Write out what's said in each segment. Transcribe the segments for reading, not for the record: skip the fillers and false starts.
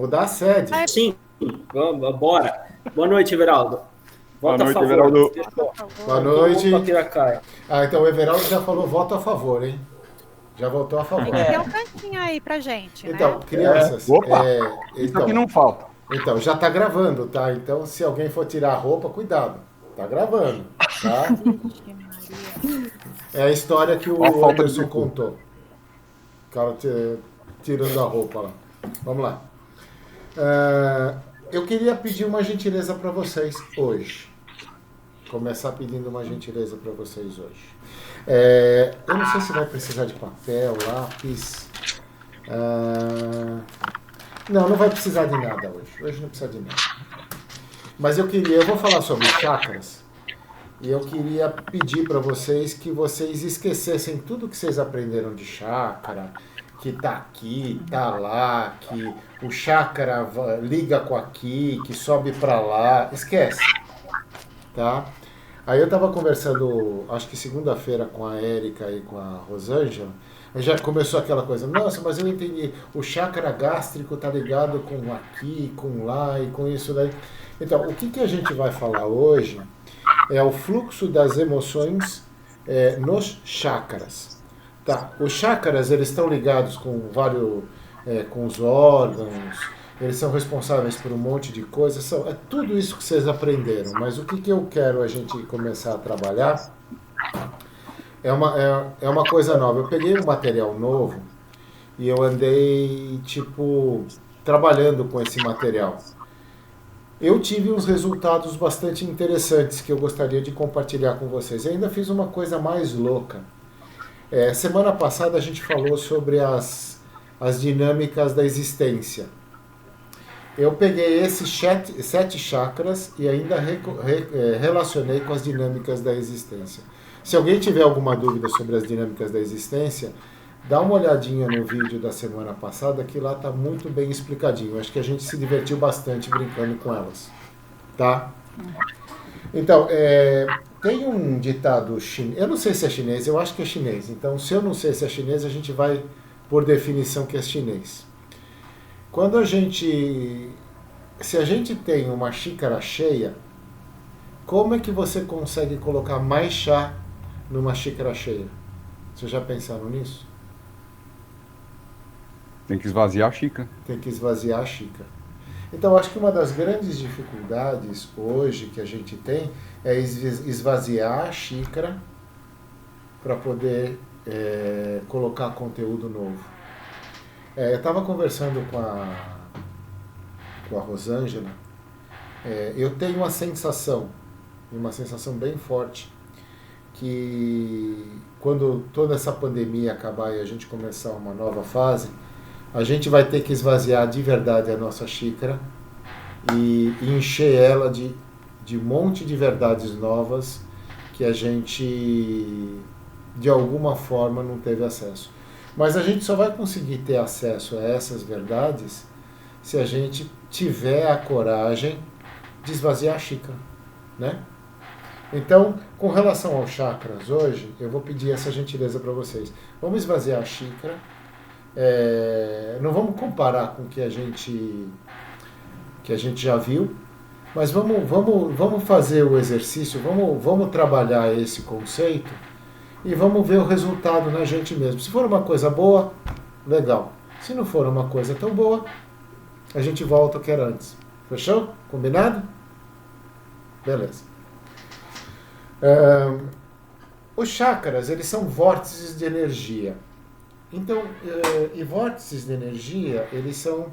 Mudar a sede. Sim, vamos, bora. Boa noite, Everaldo. Boa Voto noite, a favor. Everaldo. Boa noite. Vamos pra Piracaia. Então o Everaldo já falou voto a favor, hein? Já votou a favor. Tem um cantinho aí pra gente, Então, né? crianças, Opa! Isso aqui não falta. então, já tá gravando, tá? Então, se alguém for tirar a roupa, cuidado. Tá gravando, tá? Vixe, Maria. É a história que o Ó a falta Anderson de contou. O cara tirando a roupa lá. Vamos lá. Eu queria pedir uma gentileza para vocês hoje. Começar pedindo uma gentileza para vocês hoje. Eu não sei se vai precisar de papel, lápis. Não vai precisar de nada hoje. Hoje não precisa de nada. Mas eu vou falar sobre chakras. E eu queria pedir para vocês que vocês esquecessem tudo que vocês aprenderam de chakra, que tá aqui, tá lá, que o chakra liga com aqui, que sobe para lá. Esquece, tá? Aí eu tava conversando, acho que segunda-feira, com a Érica e com a Rosângela, e já começou aquela coisa, nossa, mas eu entendi, o chakra gástrico tá ligado com aqui, com lá e com isso daí. Então, o que a gente vai falar hoje é o fluxo das emoções nos chakras. Tá? Os chakras, eles estão ligados com vários, com os órgãos, eles são responsáveis por um monte de coisas, é tudo isso que vocês aprenderam, mas o que eu quero a gente começar a trabalhar é uma coisa nova. Eu peguei um material novo e eu andei, trabalhando com esse material. Eu tive uns resultados bastante interessantes que eu gostaria de compartilhar com vocês. Eu ainda fiz uma coisa mais louca. Semana passada a gente falou sobre as dinâmicas da existência. Eu peguei esses 7 chakras e ainda relacionei com as dinâmicas da existência. Se alguém tiver alguma dúvida sobre as dinâmicas da existência, dá uma olhadinha no vídeo da semana passada, que lá está muito bem explicadinho. Acho que a gente se divertiu bastante brincando com elas. Tá? Então, tem um ditado chinês, eu não sei se é chinês, eu acho que é chinês. Então, se eu não sei se é chinês, a gente vai por definição que é chinês. Se a gente tem uma xícara cheia, como é que você consegue colocar mais chá numa xícara cheia? Vocês já pensaram nisso? Tem que esvaziar a xícara. Tem que esvaziar a xícara. Então, acho que uma das grandes dificuldades hoje que a gente tem é esvaziar a xícara para poder colocar conteúdo novo. Eu estava conversando com a Rosângela. Eu tenho uma sensação bem forte, que quando toda essa pandemia acabar e a gente começar uma nova fase, a gente vai ter que esvaziar de verdade a nossa xícara e encher ela de um monte de verdades novas que a gente, de alguma forma, não teve acesso. Mas a gente só vai conseguir ter acesso a essas verdades se a gente tiver a coragem de esvaziar a xícara, né? Então, com relação aos chakras hoje, eu vou pedir essa gentileza para vocês. Vamos esvaziar a xícara. Não vamos comparar com o que a gente já viu, mas vamos fazer o exercício, vamos trabalhar esse conceito e vamos ver o resultado na gente mesmo. Se for uma coisa boa, legal. Se não for uma coisa tão boa, a gente volta ao que era antes. Fechou? Combinado? Beleza. Os chakras, eles são vórtices de energia. Então, e vórtices de energia, eles são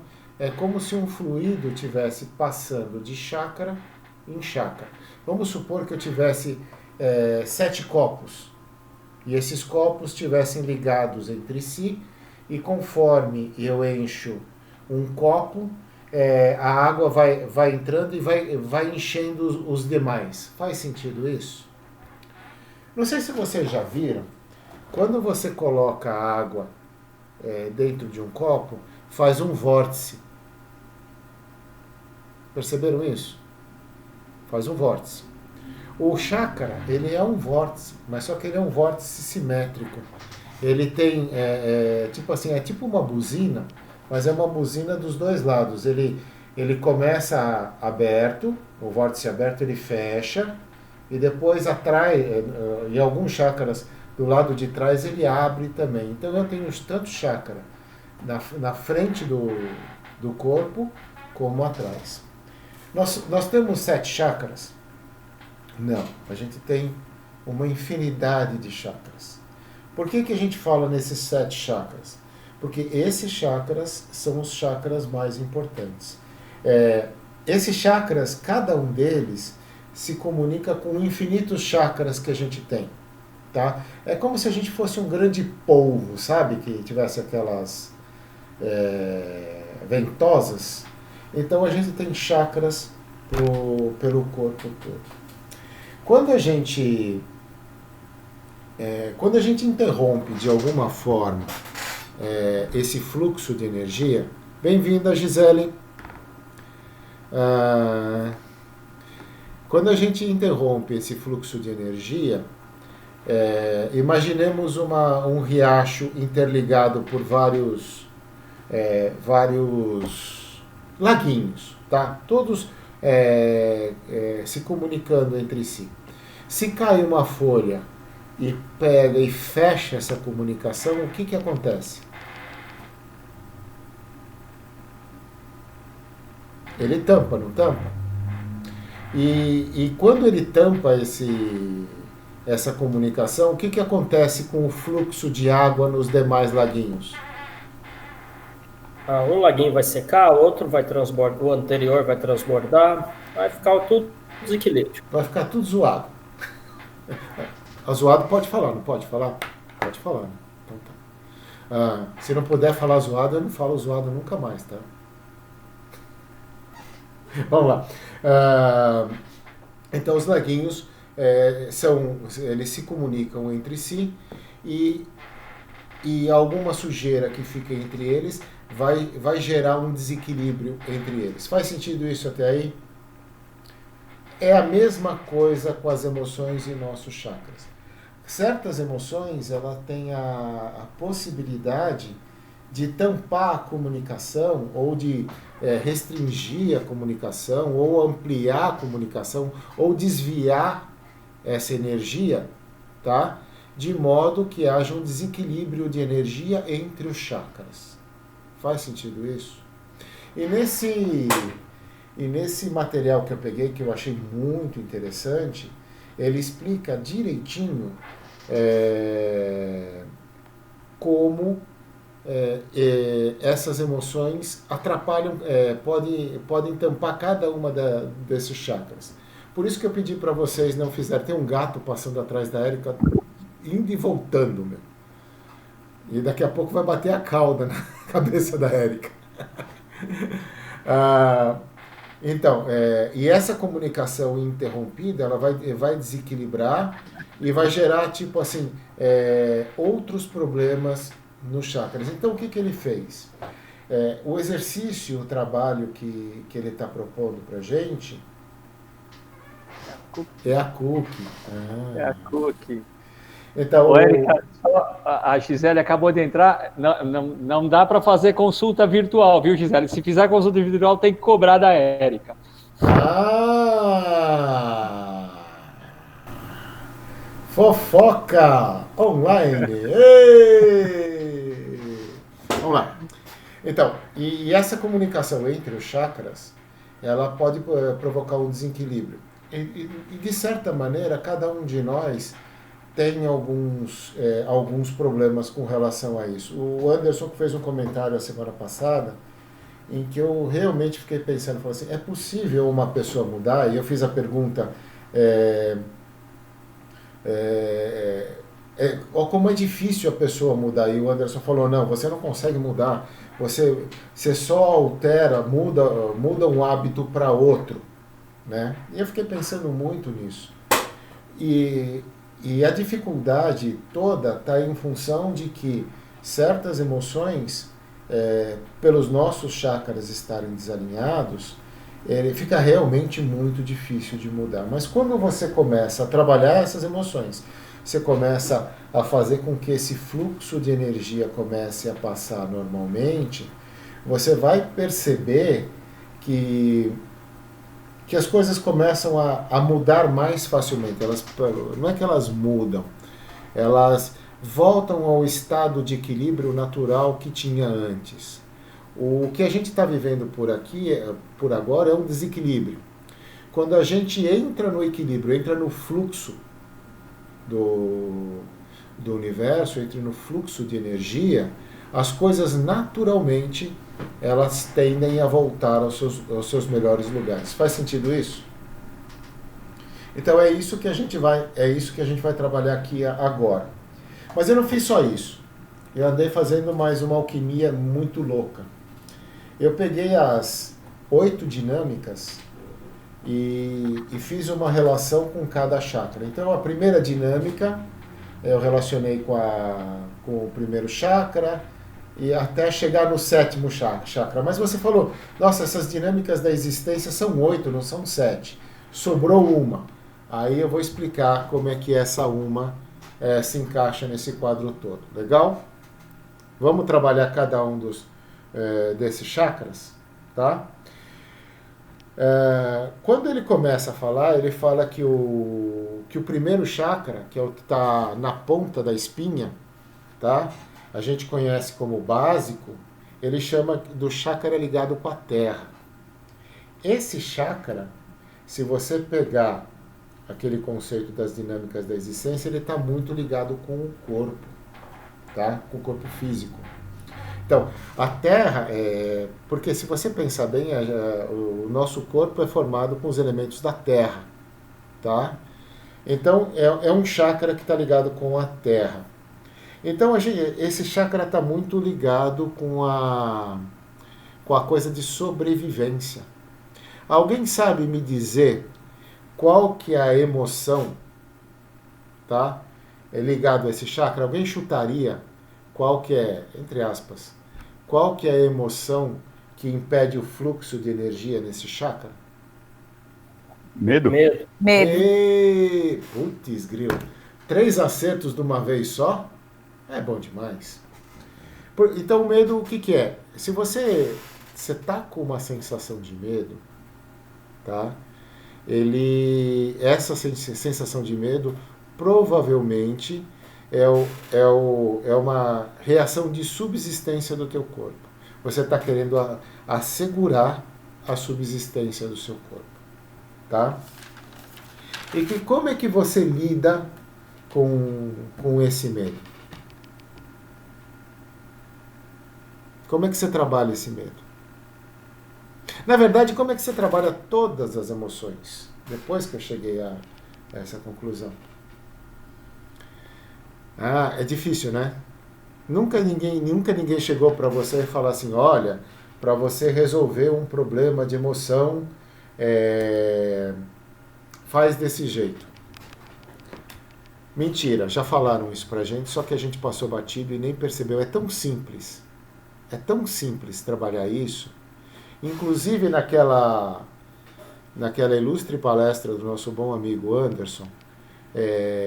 como se um fluido estivesse passando de chakra em chakra. Vamos supor que eu tivesse 7 copos, e esses copos estivessem ligados entre si, e conforme eu encho um copo, a água vai entrando e vai enchendo os demais. Faz sentido isso? Não sei se vocês já viram, quando você coloca a água dentro de um copo, faz um vórtice. Perceberam isso? Faz um vórtice. O chakra, ele é um vórtice, mas só que ele é um vórtice simétrico. Ele tem, tipo assim, é tipo uma buzina mas é uma buzina dos dois lados. Ele começa aberto, o vórtice aberto ele fecha, e depois atrai, em alguns chakras do lado de trás ele abre também. Então eu tenho tanto chakra na frente do corpo como atrás. Nós temos 7 chakras? Não, a gente tem uma infinidade de chakras. Por que a gente fala nesses 7 chakras? Porque esses chakras são os chakras mais importantes. Esses chakras, cada um deles, se comunica com infinitos chakras que a gente tem. Tá? É como se a gente fosse um grande polvo, sabe? Que tivesse aquelas ventosas. Então a gente tem chakras pelo corpo todo. Quando a gente interrompe de alguma forma esse fluxo de energia, bem-vinda, Gisele. Quando a gente interrompe esse fluxo de energia, imaginemos um riacho interligado por vários laguinhos, tá? Todos se comunicando entre si. Se cai uma folha e pega e fecha essa comunicação, o que acontece? Ele tampa, não tampa? E quando ele tampa essa comunicação, o que acontece com o fluxo de água nos demais laguinhos? Um laguinho vai secar, o outro vai transbordar, o anterior vai transbordar, vai ficar tudo desequilíbrio. Vai ficar tudo zoado. A zoado pode falar, não pode falar? Pode falar, né? Então tá. Se não puder falar zoado, eu não falo zoado nunca mais, tá? Vamos lá. Então os laguinhos eles se comunicam entre si e alguma sujeira que fica entre eles vai gerar um desequilíbrio entre eles. Faz sentido isso até aí? É a mesma coisa com as emoções e nossos chakras. Certas emoções, ela tem a possibilidade de tampar a comunicação, ou de restringir a comunicação, ou ampliar a comunicação, ou desviar essa energia, tá? De modo que haja um desequilíbrio de energia entre os chakras. Faz sentido isso? E nesse material que eu peguei, que eu achei muito interessante, ele explica direitinho como essas emoções atrapalham, podem tampar cada uma desses chakras. Por isso que eu pedi para vocês não fizerem. Tem um gato passando atrás da Érica, indo e voltando, meu. E daqui a pouco vai bater a cauda na cabeça da Érica. Então, e essa comunicação interrompida, ela vai desequilibrar e vai gerar, tipo assim, outros problemas nos chakras. Então, o que ele fez? O exercício, o trabalho que ele está propondo para a gente é a cookie. É a cookie. Então, Érica, a Gisele acabou de entrar. Não dá para fazer consulta virtual, viu, Gisele? Se fizer consulta virtual, tem que cobrar da Érica. Fofoca online. Ei! Vamos lá. Então, e essa comunicação entre os chakras, ela pode provocar um desequilíbrio. E de certa maneira, cada um de nós tem alguns problemas com relação a isso. O Anderson fez um comentário a semana passada em que eu realmente fiquei pensando, falei assim, é possível uma pessoa mudar? E eu fiz a pergunta, como é difícil a pessoa mudar? E o Anderson falou, não, você não consegue mudar, você só altera, muda um hábito para outro, né? E eu fiquei pensando muito nisso. E a dificuldade toda está em função de que certas emoções, pelos nossos chakras estarem desalinhados, fica realmente muito difícil de mudar. Mas quando você começa a trabalhar essas emoções, você começa a fazer com que esse fluxo de energia comece a passar normalmente, você vai perceber que as coisas começam a mudar mais facilmente. Não é que elas mudam, elas voltam ao estado de equilíbrio natural que tinha antes. O que a gente está vivendo por agora, é um desequilíbrio. Quando a gente entra no equilíbrio, entra no fluxo do universo, entra no fluxo de energia, as coisas naturalmente elas tendem a voltar aos seus melhores lugares. Faz sentido isso? Então é isso que a gente vai trabalhar aqui agora. Mas eu não fiz só isso. Eu andei fazendo mais uma alquimia muito louca. Eu peguei as 8 dinâmicas e fiz uma relação com cada chakra. Então a primeira dinâmica eu relacionei com o primeiro chakra e até chegar no 7º chakra. Mas você falou, nossa, essas dinâmicas da existência são 8, não são 7. Sobrou uma. Aí eu vou explicar como é que essa uma se encaixa nesse quadro todo. Legal? Vamos trabalhar cada um desses chakras, tá? Quando ele começa a falar, ele fala que o primeiro chakra, que é o que está na ponta da espinha, tá? A gente conhece como básico, ele chama do chakra ligado com a terra. Esse chakra, se você pegar aquele conceito das dinâmicas da existência, ele está muito ligado com o corpo, tá? Com o corpo físico. Então, a Terra, porque se você pensar bem, o nosso corpo é formado com os elementos da Terra, tá? Então, é um chakra que está ligado com a Terra. Então, esse chakra está muito ligado com a coisa de sobrevivência. Alguém sabe me dizer qual que é a emoção, tá? É ligado a esse chakra? Alguém chutaria qual que é, entre aspas, qual que é a emoção que impede o fluxo de energia nesse chakra? Medo? Medo. Putz, grilo. 3 acertos de uma vez só? É bom demais. Então o medo, o que é? Se você tá com uma sensação de medo, tá? Essa sensação de medo provavelmente é uma reação de subsistência do teu corpo. Você está querendo assegurar a subsistência do seu corpo, tá? E como é que você lida com esse medo? Como é que você trabalha esse medo? Na verdade, como é que você trabalha todas as emoções? Depois que eu cheguei a essa conclusão. É difícil, né? Nunca ninguém chegou para você e falou assim, olha, para você resolver um problema de emoção, faz desse jeito. Mentira, já falaram isso pra gente, só que a gente passou batido e nem percebeu. É tão simples trabalhar isso. Inclusive naquela ilustre palestra do nosso bom amigo Anderson,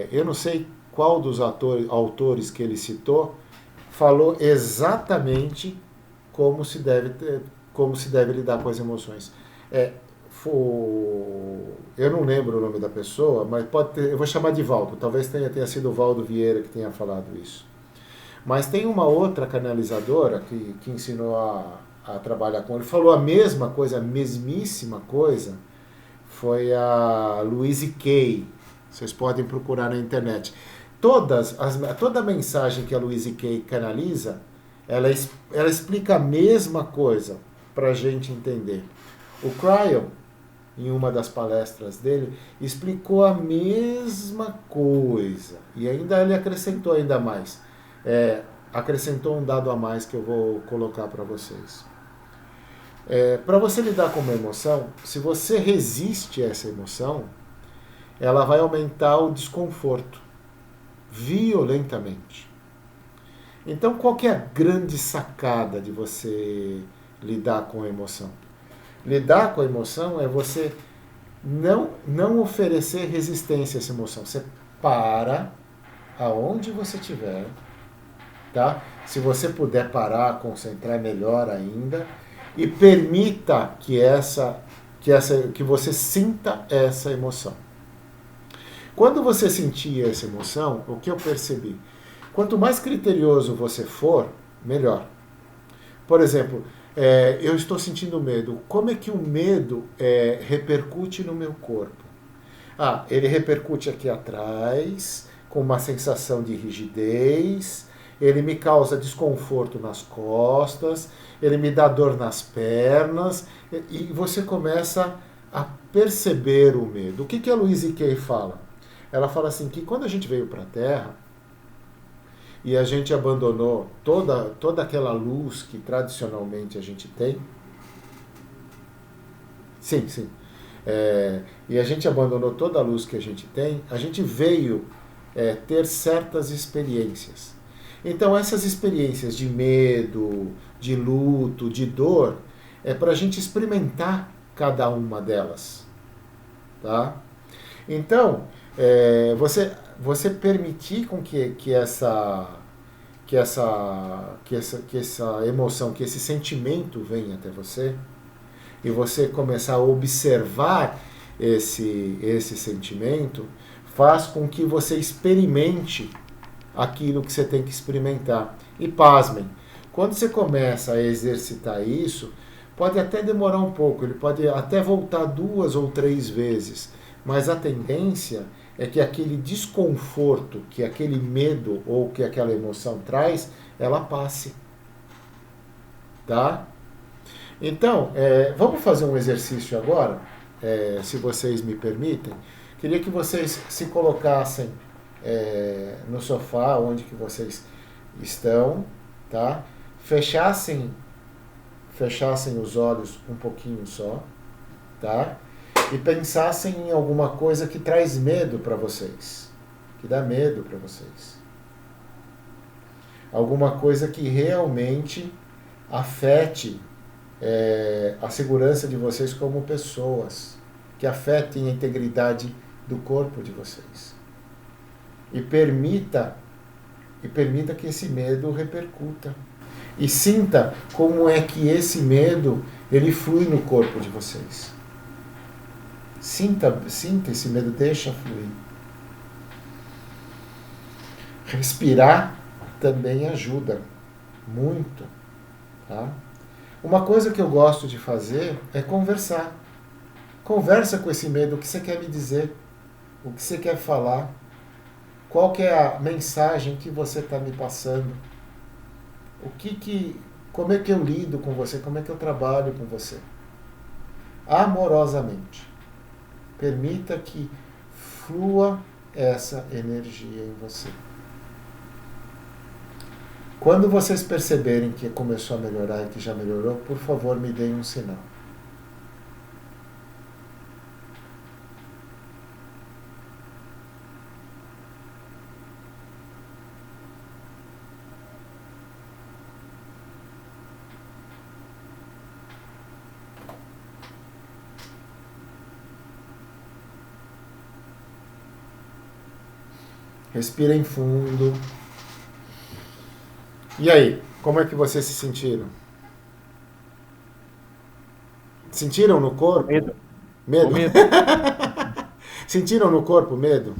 eu não sei qual dos autores que ele citou, falou exatamente como se deve lidar com as emoções. Eu não lembro o nome da pessoa, mas eu vou chamar de Valdo, talvez tenha sido o Valdo Vieira que tenha falado isso. Mas tem uma outra canalizadora que ensinou a trabalhar com ele, falou a mesma coisa, a mesmíssima coisa, foi a Louise Kay. Vocês podem procurar na internet. Toda a mensagem que a Louise Kay canaliza, ela explica a mesma coisa para a gente entender. O Cryon, em uma das palestras dele, explicou a mesma coisa. E ainda ele acrescentou ainda mais. Acrescentou um dado a mais que eu vou colocar para vocês. Para você lidar com uma emoção, se você resiste a essa emoção, ela vai aumentar o desconforto violentamente. Então, qual que é a grande sacada de você lidar com a emoção? Lidar com a emoção é você não oferecer resistência a essa emoção. Você para aonde você estiver, tá? Se você puder parar, concentrar, é melhor ainda. E permita que você sinta essa emoção. Quando você sentir essa emoção, o que eu percebi? Quanto mais criterioso você for, melhor. Por exemplo, eu estou sentindo medo. Como é que o medo repercute no meu corpo? Ele repercute aqui atrás, com uma sensação de rigidez, ele me causa desconforto nas costas, ele me dá dor nas pernas, e você começa a perceber o medo. O que a Louise Hay fala? Ela fala assim, que quando a gente veio para a Terra, e a gente abandonou toda aquela luz que tradicionalmente a gente tem, sim, e a gente abandonou toda a luz que a gente tem, a gente veio ter certas experiências. Então essas experiências de medo, de luto, de dor, é para a gente experimentar cada uma delas. Tá? Então, você permitir com que essa emoção, que esse sentimento venha até você, e você começar a observar esse sentimento, faz com que você experimente aquilo que você tem que experimentar. E pasmem, quando você começa a exercitar isso, pode até demorar um pouco, ele pode até voltar 2 ou 3 vezes, mas a tendência é que aquele desconforto, que aquele medo ou que aquela emoção traz, ela passe. Tá? Então, vamos fazer um exercício agora, se vocês me permitem. Queria que vocês se colocassem no sofá, onde que vocês estão, tá? Fechassem os olhos um pouquinho só, tá? E pensassem em alguma coisa que traz medo para vocês, que dá medo para vocês. Alguma coisa que realmente afete a segurança de vocês como pessoas, que afetem a integridade do corpo de vocês. E permita que esse medo repercuta. E sinta como é que esse medo, ele flui no corpo de vocês. Sinta esse medo, deixa fluir. Respirar também ajuda muito, tá? Uma coisa que eu gosto de fazer é conversar. Conversa com esse medo, o que você quer me dizer, o que você quer falar, qual que é a mensagem que você está me passando, como é que eu lido com você, como é que eu trabalho com você. Amorosamente. Permita que flua essa energia em você. Quando vocês perceberem que começou a melhorar e que já melhorou, por favor, me deem um sinal. Respirem fundo. E aí, como é que vocês se sentiram? Sentiram no corpo? Medo. Medo? Medo. Sentiram no corpo medo?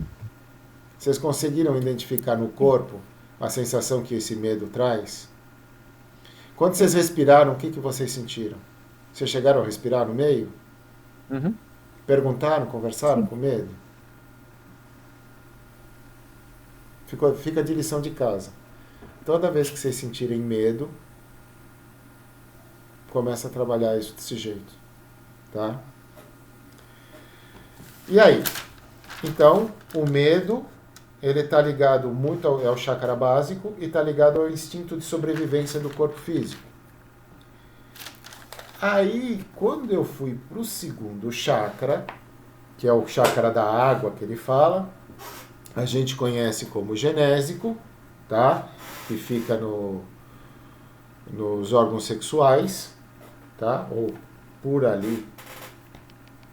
Vocês conseguiram identificar no corpo a sensação que esse medo traz? Quando vocês respiraram, o que vocês sentiram? Vocês chegaram a respirar no meio? Uhum. Perguntaram, conversaram com medo? Fica de lição de casa. Toda vez que vocês sentirem medo, começa a trabalhar isso desse jeito, tá? E aí? Então, o medo, ele está ligado muito ao chakra básico e está ligado ao instinto de sobrevivência do corpo físico. Aí, quando eu fui para o segundo chakra, que é o chakra da água que ele fala, a gente conhece como genésico, tá? Que fica nos órgãos sexuais, tá? Ou por ali,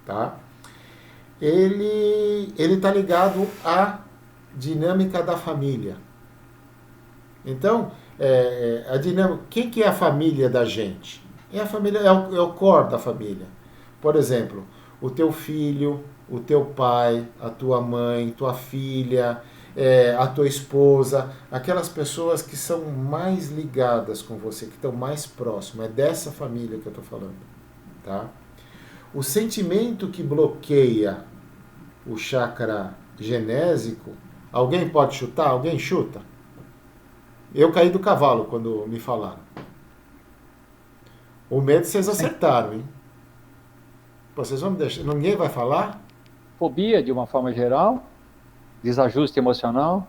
tá? Ele está ligado à dinâmica da família. Então, a dinâmica. Quem que é a família da gente? É a família, é o core da família. Por exemplo, o teu filho, o teu pai, a tua mãe, tua filha, a tua esposa, aquelas pessoas que são mais ligadas com você, que estão mais próximas. É dessa família que eu estou falando. Tá? O sentimento que bloqueia o chakra genésico, alguém pode chutar? Alguém chuta? Eu caí do cavalo quando me falaram. O medo vocês acertaram, hein? Vocês vão me deixar. Ninguém vai falar? Fobia, de uma forma geral, desajuste emocional.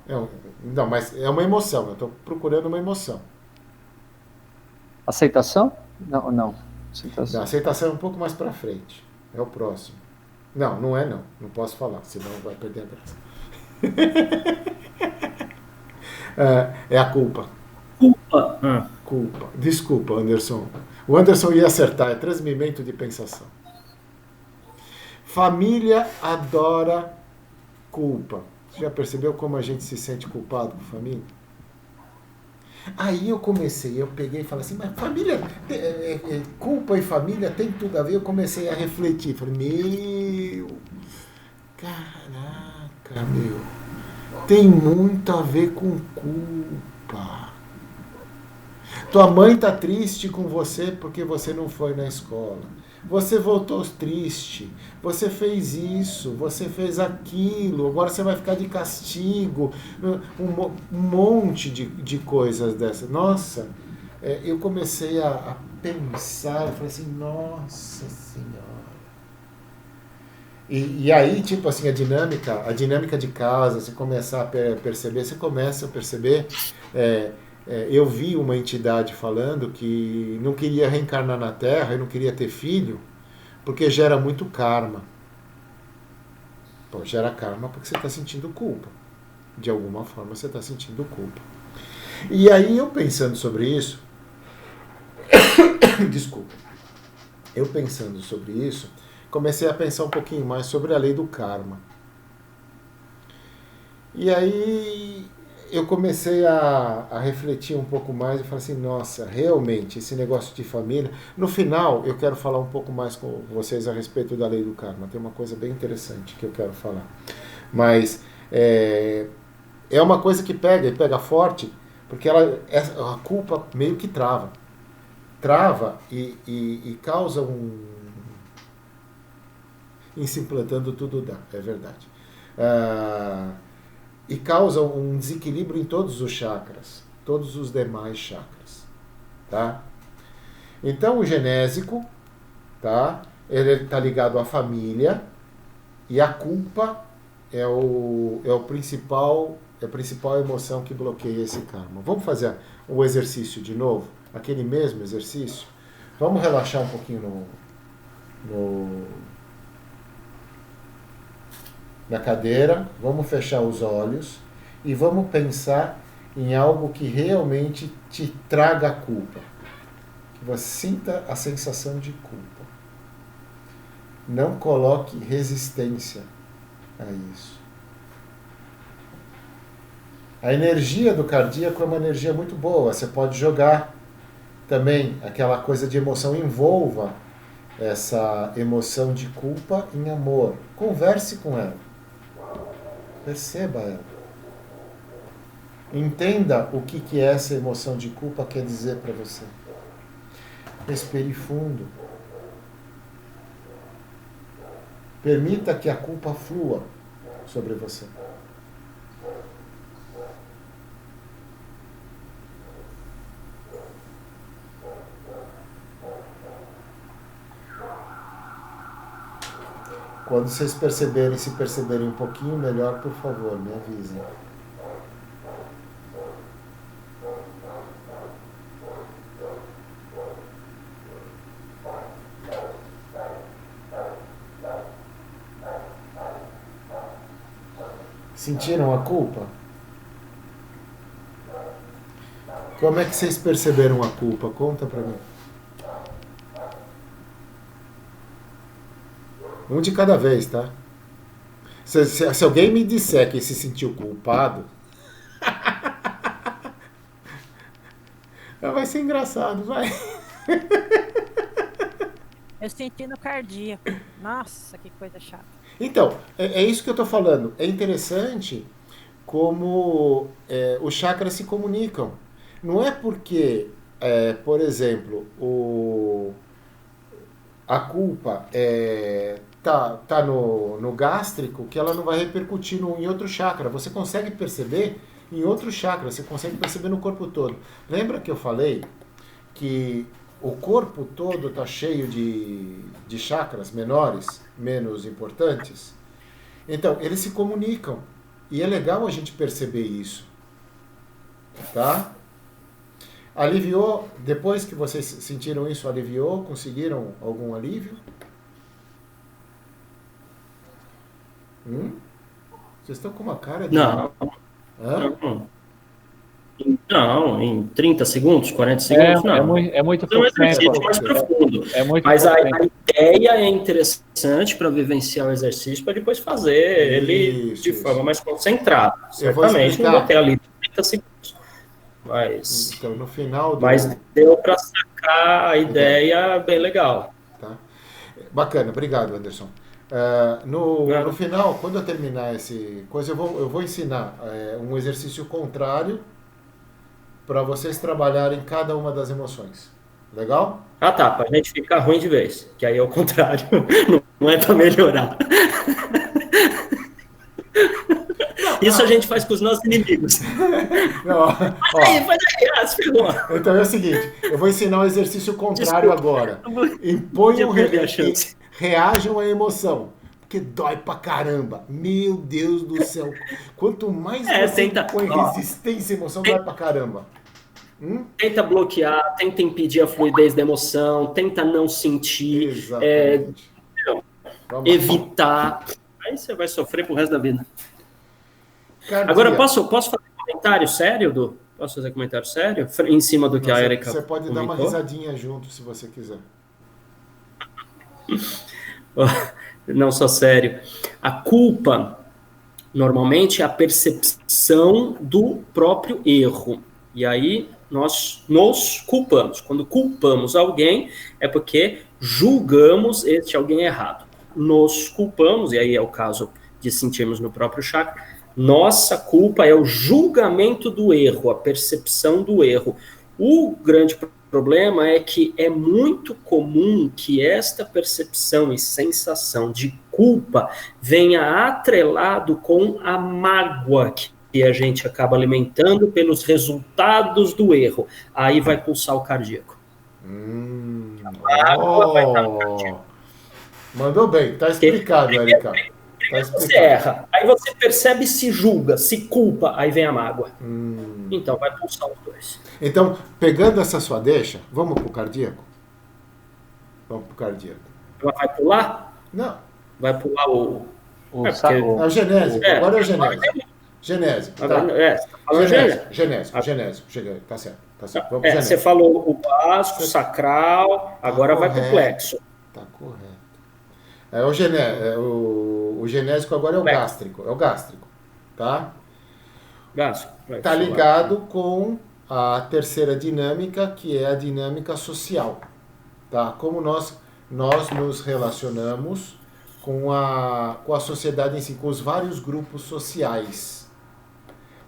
Não, mas é uma emoção. Eu estou procurando uma emoção. Aceitação? Não. Aceitação. A aceitação é um pouco mais para frente. É o próximo. Não, não é não. Não posso falar, senão vai perder a graça. É a culpa. Culpa. Desculpa, Anderson. O Anderson ia acertar. É transmimento de pensação. Família adora culpa. Você já percebeu como a gente se sente culpado com família? Aí eu peguei e falei assim, mas família, culpa e família tem tudo a ver. Eu comecei a refletir. Falei, caraca, tem muito a ver com culpa. Tua mãe tá triste com você porque você não foi na escola. Você voltou triste, você fez isso, você fez aquilo, agora você vai ficar de castigo, um monte de coisas dessas. Nossa, eu comecei a pensar, eu falei assim, nossa Senhora. E aí, tipo assim, a dinâmica de casa, você começar a perceber, você começa a perceber... eu vi uma entidade falando que não queria reencarnar na Terra e não queria ter filho porque gera muito karma. Pô, gera karma porque você está sentindo culpa. De alguma forma você está sentindo culpa. E aí eu pensando sobre isso... Desculpa. Eu pensando sobre isso, comecei a pensar um pouquinho mais sobre a lei do karma. E aí... eu comecei a refletir um pouco mais e falei assim, nossa, realmente, esse negócio de família... No final, eu quero falar um pouco mais com vocês a respeito da lei do karma. Tem uma coisa bem interessante que eu quero falar. Mas é uma coisa que pega forte, porque a culpa meio que trava. Trava e causa em se implantando tudo dá, é verdade. E causa um desequilíbrio em todos os chakras, todos os demais chakras, tá? Então o genésico, tá? Ele está ligado à família e a culpa é a principal emoção que bloqueia esse karma. Vamos fazer o exercício de novo, aquele mesmo exercício. Vamos relaxar um pouquinho na cadeira, vamos fechar os olhos e vamos pensar em algo que realmente te traga culpa. Que você sinta a sensação de culpa. Não coloque resistência a isso. A energia do cardíaco é uma energia muito boa. Você pode jogar também aquela coisa de emoção, envolva essa emoção de culpa em amor. Converse com ela. Perceba ela. Entenda o que essa emoção de culpa quer dizer para você. Respire fundo. Permita que a culpa flua sobre você. Quando vocês se perceberem um pouquinho melhor, por favor, me avisem. Sentiram a culpa? Como é que vocês perceberam a culpa? Conta pra mim. Um de cada vez, tá? Se alguém me disser que se sentiu culpado, Vai ser engraçado, vai. Eu senti no cardíaco. Nossa, que coisa chata. Então, é isso que eu tô falando. É interessante como os chakras se comunicam. Não é porque, por exemplo, a culpa tá no gástrico que ela não vai repercutir em outro chakra. Você consegue perceber em outro chakra, você consegue perceber no corpo todo. Lembra que eu falei que o corpo todo está cheio de chakras menores, menos importantes? Então, eles se comunicam. E é legal a gente perceber isso. Tá? Aliviou, depois que vocês sentiram isso, aliviou? Conseguiram algum alívio? Vocês estão com uma cara de... Não, Hã? não, em 30 segundos, 40 segundos, não. É muito É um pouco exercício tempo. mais profundo. É muito Mas pouco a tempo. ideia é interessante para vivenciar o exercício, para depois fazer ele Isso, de isso. forma mais concentrada. Eu vou Certamente explicar. não vou ter ali 30 segundos. Mas Então, no final do... Mas deu para sacar a ideia bem legal. Tá? Bacana, obrigado, Anderson. No final, quando eu terminar esse coisa, eu vou ensinar um exercício contrário para vocês trabalharem cada uma das emoções. Legal? Ah, tá, para a gente ficar ruim de vez, que aí é o contrário, não é para melhorar. Isso a gente faz com os nossos inimigos. Não, ó, Faz aí, se ferrou. então é o seguinte, eu vou ensinar um exercício contrário agora. Imponham, perder a chance. reajam à emoção. Porque dói pra caramba. Meu Deus do céu. Quanto mais você põe resistência à emoção, dói pra caramba. Tenta bloquear, tenta impedir a fluidez da emoção, tenta não sentir, Exatamente. evitar. Aí você vai sofrer pro resto da vida. Cardíaco. Agora, posso fazer comentário sério, Du? Posso fazer comentário sério? Em cima do que a Erika Você pode comentou? dar uma risadinha junto, se você quiser. Não, só sério. A culpa, normalmente, é a percepção do próprio erro. E aí, nós nos culpamos. Quando culpamos alguém, é porque julgamos este alguém errado. Nos culpamos, e aí é o caso de sentirmos no próprio chakra. Nossa culpa é o julgamento do erro, a percepção do erro. O grande problema é que é muito comum que esta percepção e sensação de culpa venha atrelado com a mágoa que a gente acaba alimentando pelos resultados do erro. Aí vai pulsar o cardíaco. Mandou bem, tá explicado, Erika. Você erra, aí você percebe, se julga, se culpa, aí vem a mágoa. Então vai pulsar os dois. Então, pegando essa sua deixa, vamos pro cardíaco? Vamos pro cardíaco. Ela vai pular? Não. Vai pular o... É o genésico, agora é o genésico. Genésico, tá. Você tá falando genésico. Tá certo. Vamos pro genésico. Você falou o básico, sacral, agora vai pro plexo. Tá correto. O genésico agora é o gástrico. É o gástrico, tá? Gástrico. Tá ligado com a terceira dinâmica, que é a dinâmica social, tá? Como nós nos relacionamos com a sociedade em si, com os vários grupos sociais.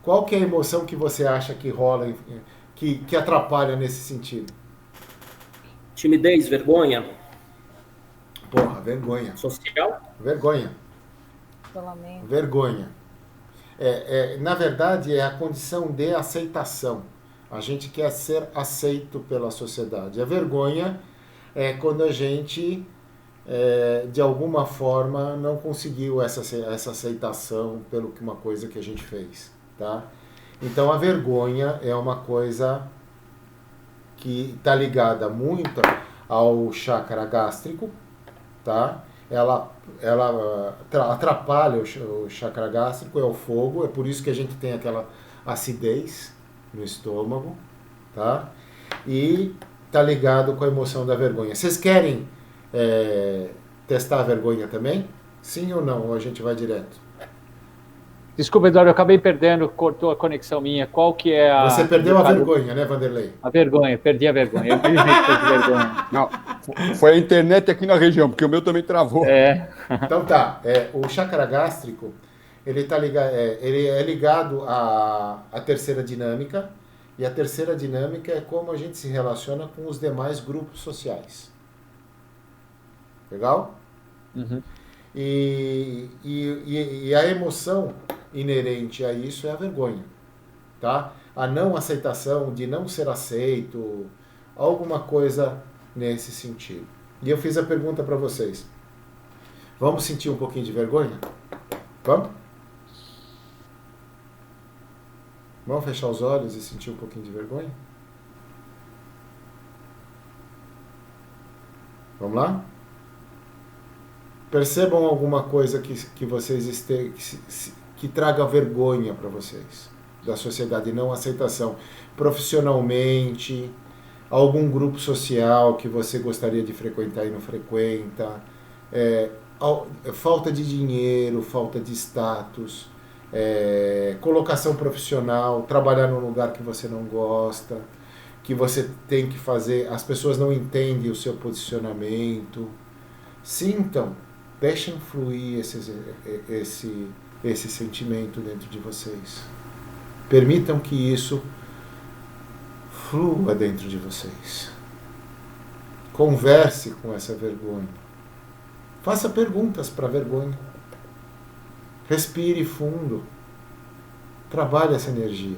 Qual que é a emoção que você acha que rola, que atrapalha nesse sentido? Timidez, vergonha. Porra, vergonha. Social? Vergonha. Isolamento. Vergonha. Na verdade, é a condição de aceitação. A gente quer ser aceito pela sociedade. A vergonha é quando a gente, de alguma forma, não conseguiu essa aceitação pelo uma coisa que a gente fez. Tá? Então, a vergonha é uma coisa que está ligada muito ao chakra gástrico, tá? Ela atrapalha o chakra gástrico, é o fogo, é por isso que a gente tem aquela acidez no estômago, tá? E tá ligado com a emoção da vergonha. Vocês querem testar a vergonha também? Sim ou não? Ou a gente vai direto? Desculpa, Eduardo, eu acabei perdendo, cortou a conexão minha. Qual que é a... Você perdeu a vergonha, né, Vanderlei? A vergonha, perdi a vergonha. Eu infelizmente perdi a vergonha. Não, foi a internet aqui na região, porque o meu também travou. Então tá, o chakra gástrico, ele é ligado à terceira dinâmica, e a terceira dinâmica é como a gente se relaciona com os demais grupos sociais. Legal? Uhum. E a emoção inerente a isso é a vergonha, tá? A não aceitação, de não ser aceito, alguma coisa nesse sentido. E eu fiz a pergunta para vocês. Vamos sentir um pouquinho de vergonha? Vamos? Vamos fechar os olhos e sentir um pouquinho de vergonha? Vamos lá? Percebam alguma coisa que vocês que traga vergonha para vocês da sociedade, não aceitação. Profissionalmente, algum grupo social que você gostaria de frequentar e não frequenta, falta de dinheiro, falta de status, colocação profissional, trabalhar num lugar que você não gosta, que você tem que fazer, as pessoas não entendem o seu posicionamento. Sintam, deixem fluir esse sentimento dentro de vocês. Permitam que isso flua dentro de vocês. Converse com essa vergonha. Faça perguntas para a vergonha. Respire fundo. Trabalhe essa energia.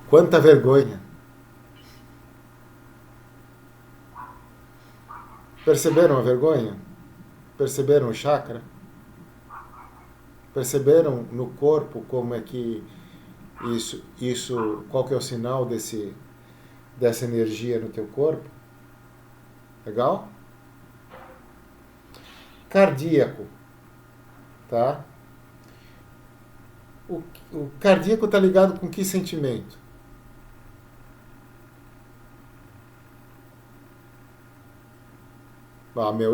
Quanta vergonha. Perceberam a vergonha? Perceberam o chakra? Perceberam no corpo como é que qual que é o sinal dessa energia no teu corpo? Legal? Cardíaco, tá? O cardíaco está ligado com que sentimento?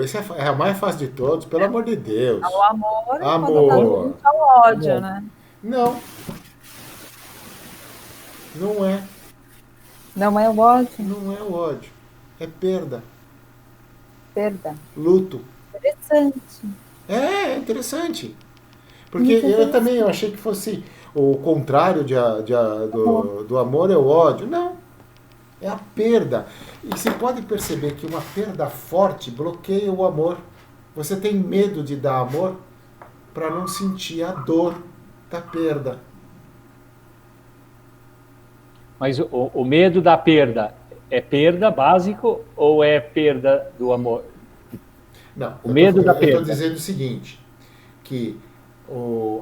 Esse é a mais fácil de todos, pelo amor de Deus. O amor, Amor. quando tá junto, é o ódio, né? Não. Não é. Não é o ódio? Não é o ódio. É perda. Perda. Luto. Interessante. É interessante. Porque eu achei que fosse o contrário do amor é o ódio. Não. É a perda. E você pode perceber que uma perda forte bloqueia o amor. Você tem medo de dar amor para não sentir a dor da perda. Mas o medo da perda é perda básico ou é perda do amor? Não. O medo da perda. Eu estou dizendo o seguinte, que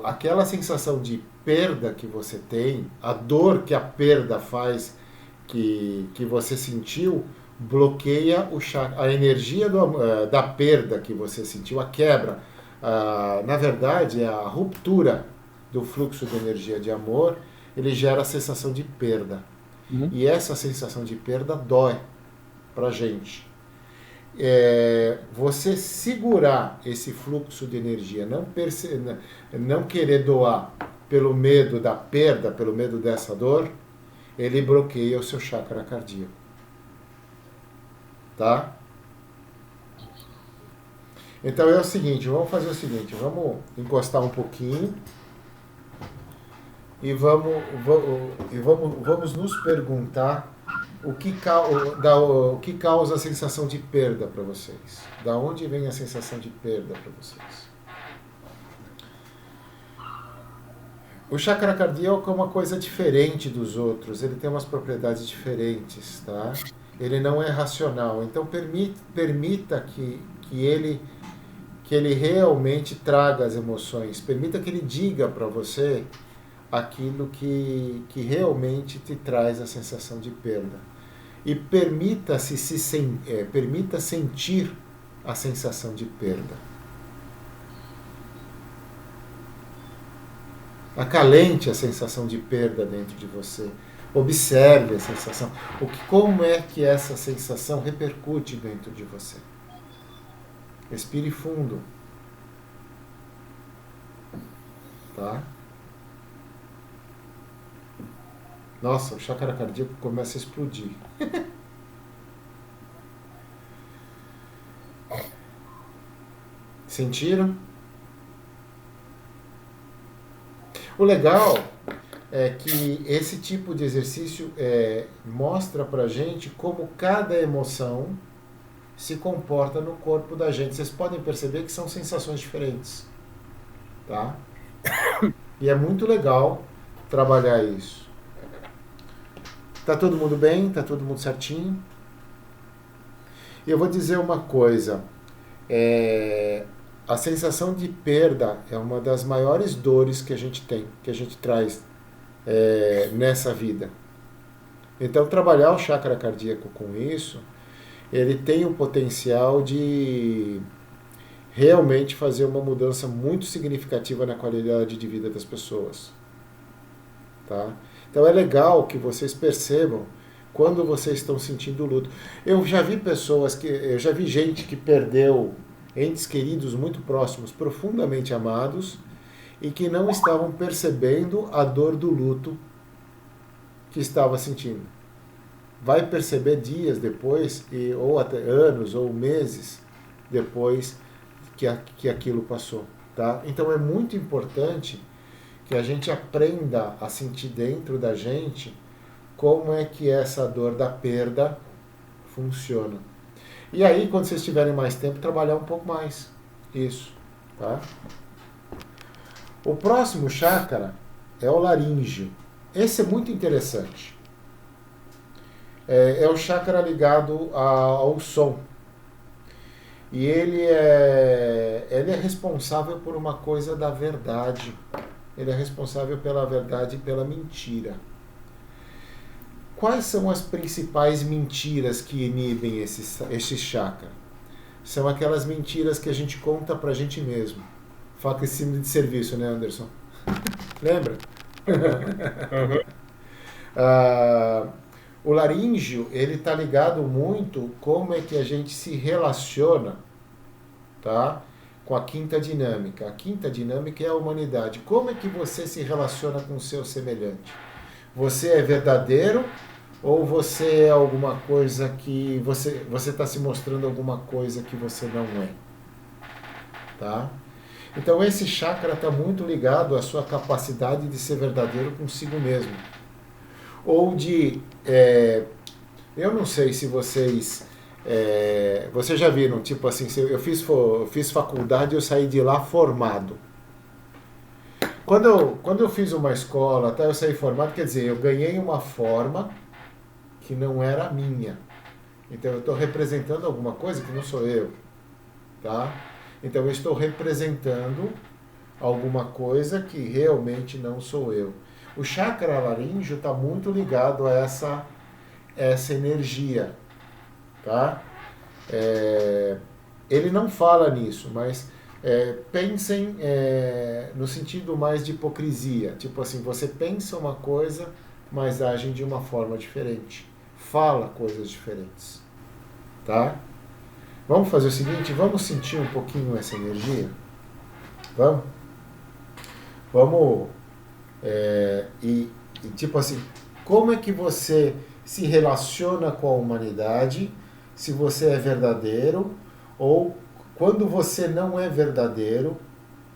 aquela sensação de perda que você tem, a dor que a perda faz, que você sentiu, bloqueia a energia da perda que você sentiu, a quebra. Na verdade, a ruptura do fluxo de energia de amor, ele gera a sensação de perda. Uhum. E essa sensação de perda dói pra gente. Você segurar esse fluxo de energia, não querer doar pelo medo da perda, pelo medo dessa dor, ele bloqueia o seu chakra cardíaco. Tá? Então é o seguinte, vamos fazer o seguinte, vamos encostar um pouquinho e vamos nos perguntar o que causa a sensação de perda para vocês. Da onde vem a sensação de perda para vocês? O chakra cardíaco é uma coisa diferente dos outros, ele tem umas propriedades diferentes, tá? Ele não é racional. Então permita que ele realmente traga as emoções. Permita que ele diga para você aquilo que realmente te traz a sensação de perda. E permita sentir a sensação de perda. Acalente a sensação de perda dentro de você. Observe a sensação. Como é que essa sensação repercute dentro de você? Respire fundo. Tá? Nossa, o chácara cardíaco começa a explodir. Sentiram? O legal é que esse tipo de exercício mostra pra gente como cada emoção se comporta no corpo da gente. Vocês podem perceber que são sensações diferentes. Tá? E é muito legal trabalhar isso. Tá todo mundo bem? Tá todo mundo certinho? E eu vou dizer uma coisa. A sensação de perda é uma das maiores dores que a gente tem, que a gente traz nessa vida. Então, trabalhar o chakra cardíaco com isso, ele tem o potencial de realmente fazer uma mudança muito significativa na qualidade de vida das pessoas. Tá? Então, é legal que vocês percebam quando vocês estão sentindo luto. Eu já vi gente que perdeu entes queridos muito próximos, profundamente amados, e que não estavam percebendo a dor do luto que estava sentindo. Vai perceber dias depois, ou até anos, ou meses depois que aquilo passou. Tá? Então é muito importante que a gente aprenda a sentir dentro da gente como é que essa dor da perda funciona. E aí, quando vocês tiverem mais tempo, trabalhar um pouco mais. Isso. Tá? O próximo chácara é o laríngeo. Esse é muito interessante. É o chácara ligado ao som. E ele é responsável por uma coisa da verdade. Ele é responsável pela verdade e pela mentira. Quais são as principais mentiras que inibem esse chakra? São aquelas mentiras que a gente conta pra gente mesmo. Faca e cima de serviço, né, Anderson? Lembra? O laríngeo, ele está ligado muito como é que a gente se relaciona, tá? Com a quinta dinâmica. A quinta dinâmica é a humanidade. Como é que você se relaciona com o seu semelhante? Você é verdadeiro ou você é alguma coisa que você está se mostrando alguma coisa que você não é? Tá? Então esse chakra está muito ligado à sua capacidade de ser verdadeiro consigo mesmo. Ou de... eu não sei se vocês já viram, tipo assim, eu fiz faculdade e eu saí de lá formado. Quando eu fiz uma escola, até eu saí formado, quer dizer, eu ganhei uma forma que não era minha. Então eu estou representando alguma coisa que não sou eu. Tá? Então eu estou representando alguma coisa que realmente não sou eu. O chakra laríngeo está muito ligado a essa energia. Tá? Ele não fala nisso, mas pensem no sentido mais de hipocrisia. Tipo assim, você pensa uma coisa, mas age de uma forma diferente. Fala coisas diferentes. Tá? Vamos fazer o seguinte, vamos sentir um pouquinho essa energia? Vamos? Vamos... E tipo assim, como é que você se relaciona com a humanidade, se você é verdadeiro, ou quando você não é verdadeiro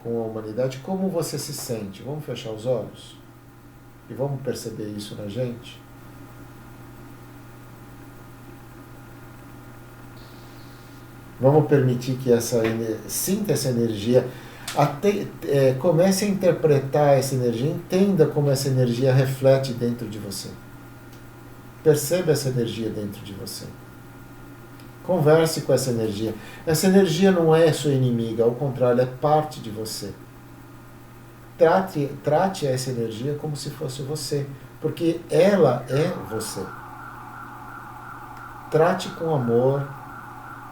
com a humanidade, como você se sente? Vamos fechar os olhos? E vamos perceber isso na gente? Vamos permitir que sinta essa energia, comece a interpretar essa energia, entenda como essa energia reflete dentro de você. Perceba essa energia dentro de você. Converse com essa energia. Essa energia não é sua inimiga, ao contrário, é parte de você. Trate essa energia como se fosse você, porque ela é você. Trate com amor,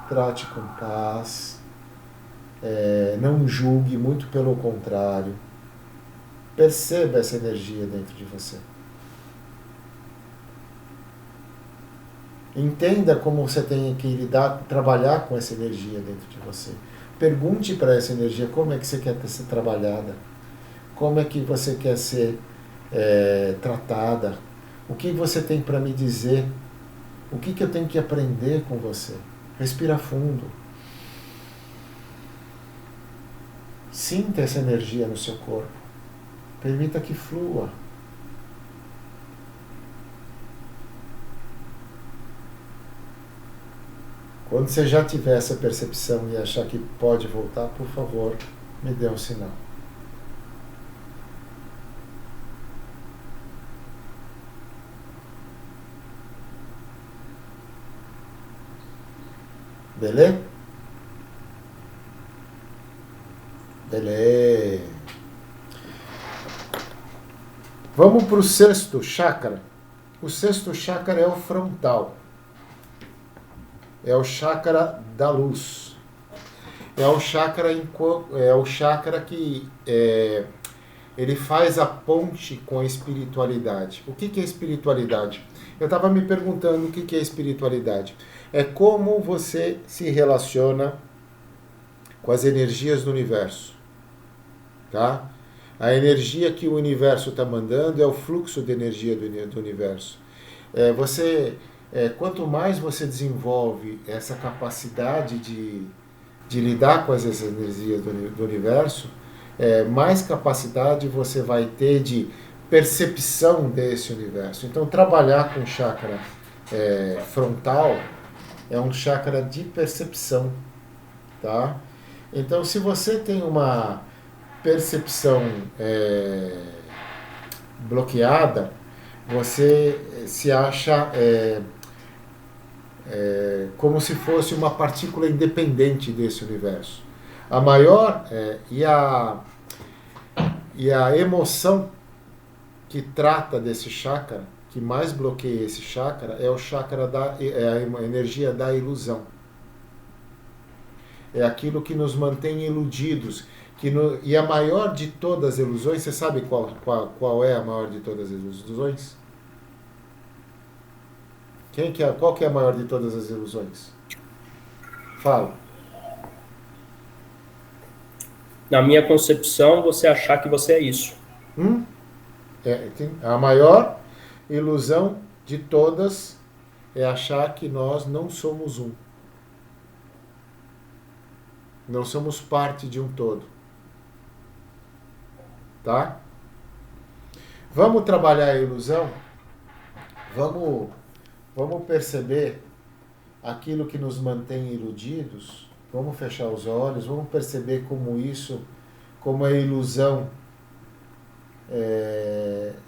trate com paz, não julgue, muito pelo contrário. Perceba essa energia dentro de você. Entenda como você tem que trabalhar com essa energia dentro de você. Pergunte para essa energia como é que você quer ser trabalhada, como é que você quer ser tratada, o que você tem para me dizer, o que eu tenho que aprender com você. Respira fundo. Sinta essa energia no seu corpo. Permita que flua. Quando você já tiver essa percepção e achar que pode voltar, por favor, me dê um sinal. Beleza? Beleza. Vamos para o sexto chakra. O sexto chakra é o frontal. É o chakra da luz. É o chakra que ele faz a ponte com a espiritualidade. O que é espiritualidade? Eu estava me perguntando o que é espiritualidade. É como você se relaciona com as energias do universo. Tá? A energia que o universo está mandando é o fluxo de energia do universo. Quanto mais você desenvolve essa capacidade de lidar com as energias do universo, mais capacidade você vai ter de percepção desse universo. Então, trabalhar com o chakra frontal é um chakra de percepção. Tá? Então, se você tem uma percepção bloqueada, você se acha como se fosse uma partícula independente desse universo. A maior e a emoção que trata desse chakra, que mais bloqueia esse chakra, é o chakra a energia da ilusão. É aquilo que nos mantém iludidos. E a maior de todas as ilusões, você sabe qual é a maior de todas as ilusões? Qual que é a maior de todas as ilusões? Fala. Na minha concepção, você achar que você é isso. A maior ilusão de todas é achar que nós não somos um. Não somos parte de um todo. Tá? Vamos trabalhar a ilusão? Vamos perceber aquilo que nos mantém iludidos? Vamos fechar os olhos, vamos perceber como a ilusão,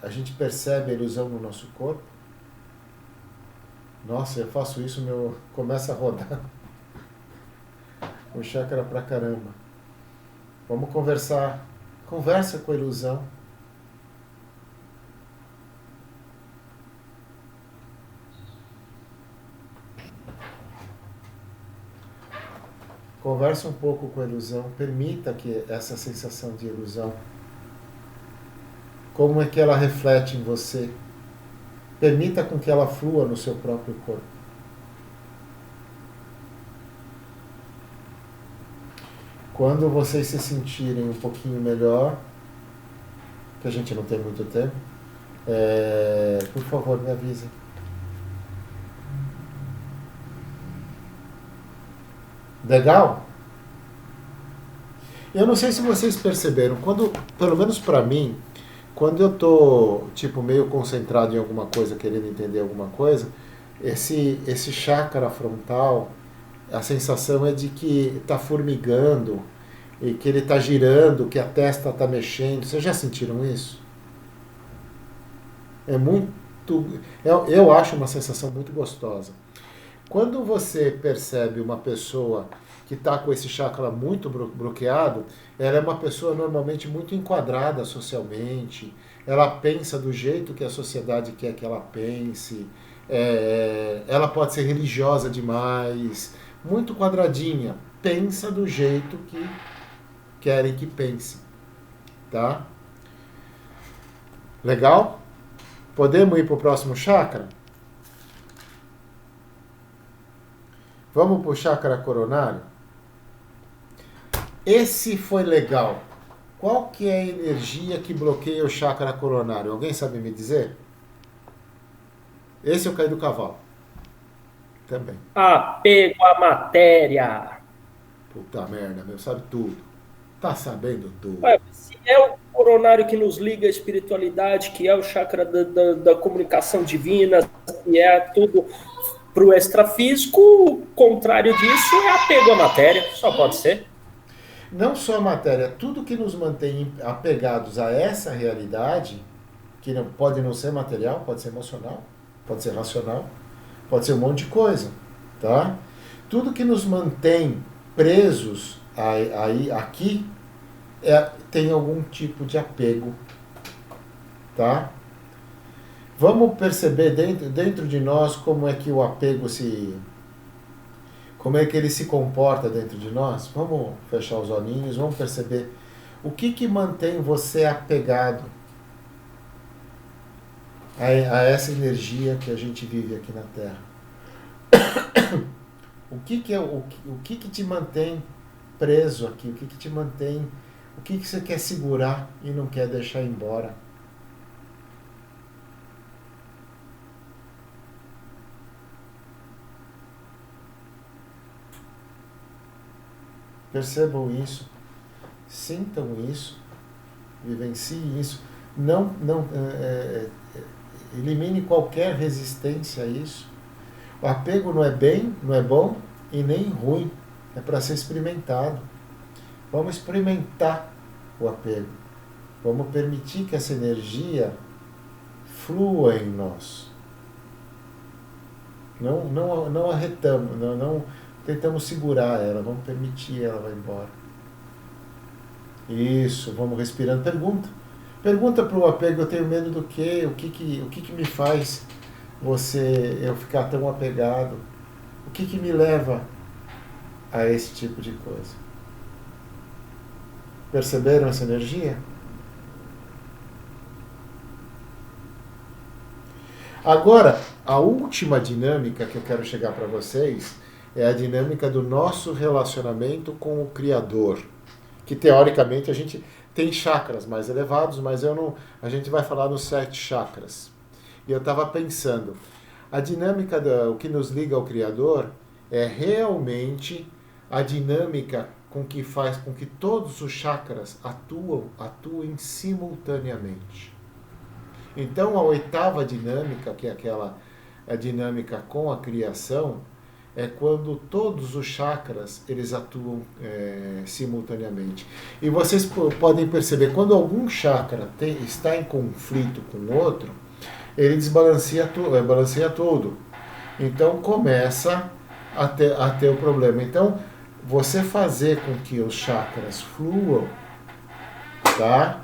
a gente percebe a ilusão no nosso corpo? Nossa, eu faço isso, começa a rodar o chakra pra caramba. Vamos conversar. Conversa com a ilusão. Conversa um pouco com a ilusão. Permita que essa sensação de ilusão, como é que ela reflete em você. Permita com que ela flua no seu próprio corpo. Quando vocês se sentirem um pouquinho melhor, que a gente não tem muito tempo, por favor, me avisem. Legal? Eu não sei se vocês perceberam, pelo menos para mim, quando eu tô meio concentrado em alguma coisa, querendo entender alguma coisa, esse chakra frontal, a sensação é de que está formigando e que ele está girando, que a testa está mexendo. Vocês já sentiram isso? Eu acho uma sensação muito gostosa. Quando você percebe uma pessoa que está com esse chakra muito bloqueado, ela é uma pessoa normalmente muito enquadrada socialmente, ela pensa do jeito que a sociedade quer que ela pense, ela pode ser religiosa demais, muito quadradinha, pensa do jeito que querem que pense, tá? Legal? Podemos ir para o próximo chakra? Vamos para o chakra coronário? Esse foi legal. Qual que é a energia que bloqueia o chakra coronário? Alguém sabe me dizer? Esse eu caí do cavalo. Também. Apego à matéria. Puta merda, meu, sabe tudo. Tá sabendo tudo. Ué, se é o coronário que nos liga à espiritualidade, que é o chakra da comunicação divina, que é tudo para o extrafísico, o contrário disso é apego à matéria, só pode ser. Não só a matéria, tudo que nos mantém apegados a essa realidade, que não, pode não ser material, pode ser emocional, pode ser racional, pode ser um monte de coisa, tá? Tudo que nos mantém presos aqui tem algum tipo de apego, tá? Vamos perceber dentro de nós como é que o apego como é que ele se comporta dentro de nós. Vamos fechar os olhinhos, vamos perceber o que mantém você apegado a essa energia que a gente vive aqui na Terra. O que te mantém preso aqui? O que te mantém? O que você quer segurar e não quer deixar embora? Percebam isso, sintam isso, vivenciem isso. Elimine qualquer resistência a isso. O apego não é bom e nem ruim. É para ser experimentado. Vamos experimentar o apego. Vamos permitir que essa energia flua em nós. Não arretamos, não tentamos segurar ela, vamos permitir ela vai embora. Isso, vamos respirando. Pergunta para o apego, eu tenho medo do quê? O que me faz eu ficar tão apegado? O que me leva a esse tipo de coisa? Perceberam essa energia? Agora, a última dinâmica que eu quero chegar para vocês é a dinâmica do nosso relacionamento com o Criador. Que teoricamente a gente tem chakras mais elevados, mas a gente vai falar nos 7 chakras. E eu estava pensando, a dinâmica o que nos liga ao Criador é realmente a dinâmica que faz com que todos os chakras atuem simultaneamente. Então a 8ª dinâmica, que é a dinâmica com a criação, é quando todos os chakras eles atuam simultaneamente. E vocês podem perceber, quando algum chakra está em conflito com o outro, ele desbalanceia tudo. Então começa a ter o problema. Então, você fazer com que os chakras fluam, tá?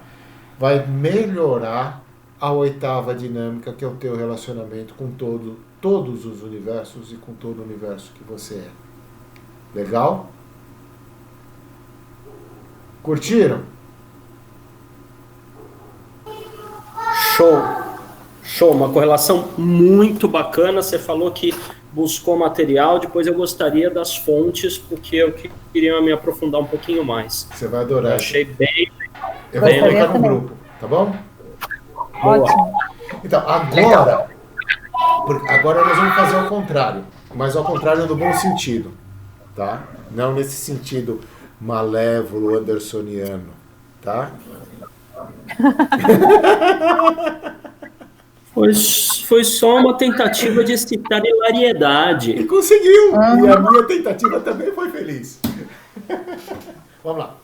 Vai melhorar a 8ª dinâmica, que é o teu relacionamento com todos os universos e com todo o universo que você é. Legal? Curtiram? Show, uma correlação muito bacana. Você falou que buscou material, depois eu gostaria das fontes, porque eu queria me aprofundar um pouquinho mais. Você vai adorar. Eu achei bem legal. Eu vou colocar no grupo, tá bom? Ótimo. Então, agora nós vamos fazer ao contrário, mas ao contrário no bom sentido, tá? Não nesse sentido malévolo, andersoniano, tá? Foi só uma tentativa de citar hilariedade. E conseguiu! E a minha tentativa também foi feliz. Vamos lá.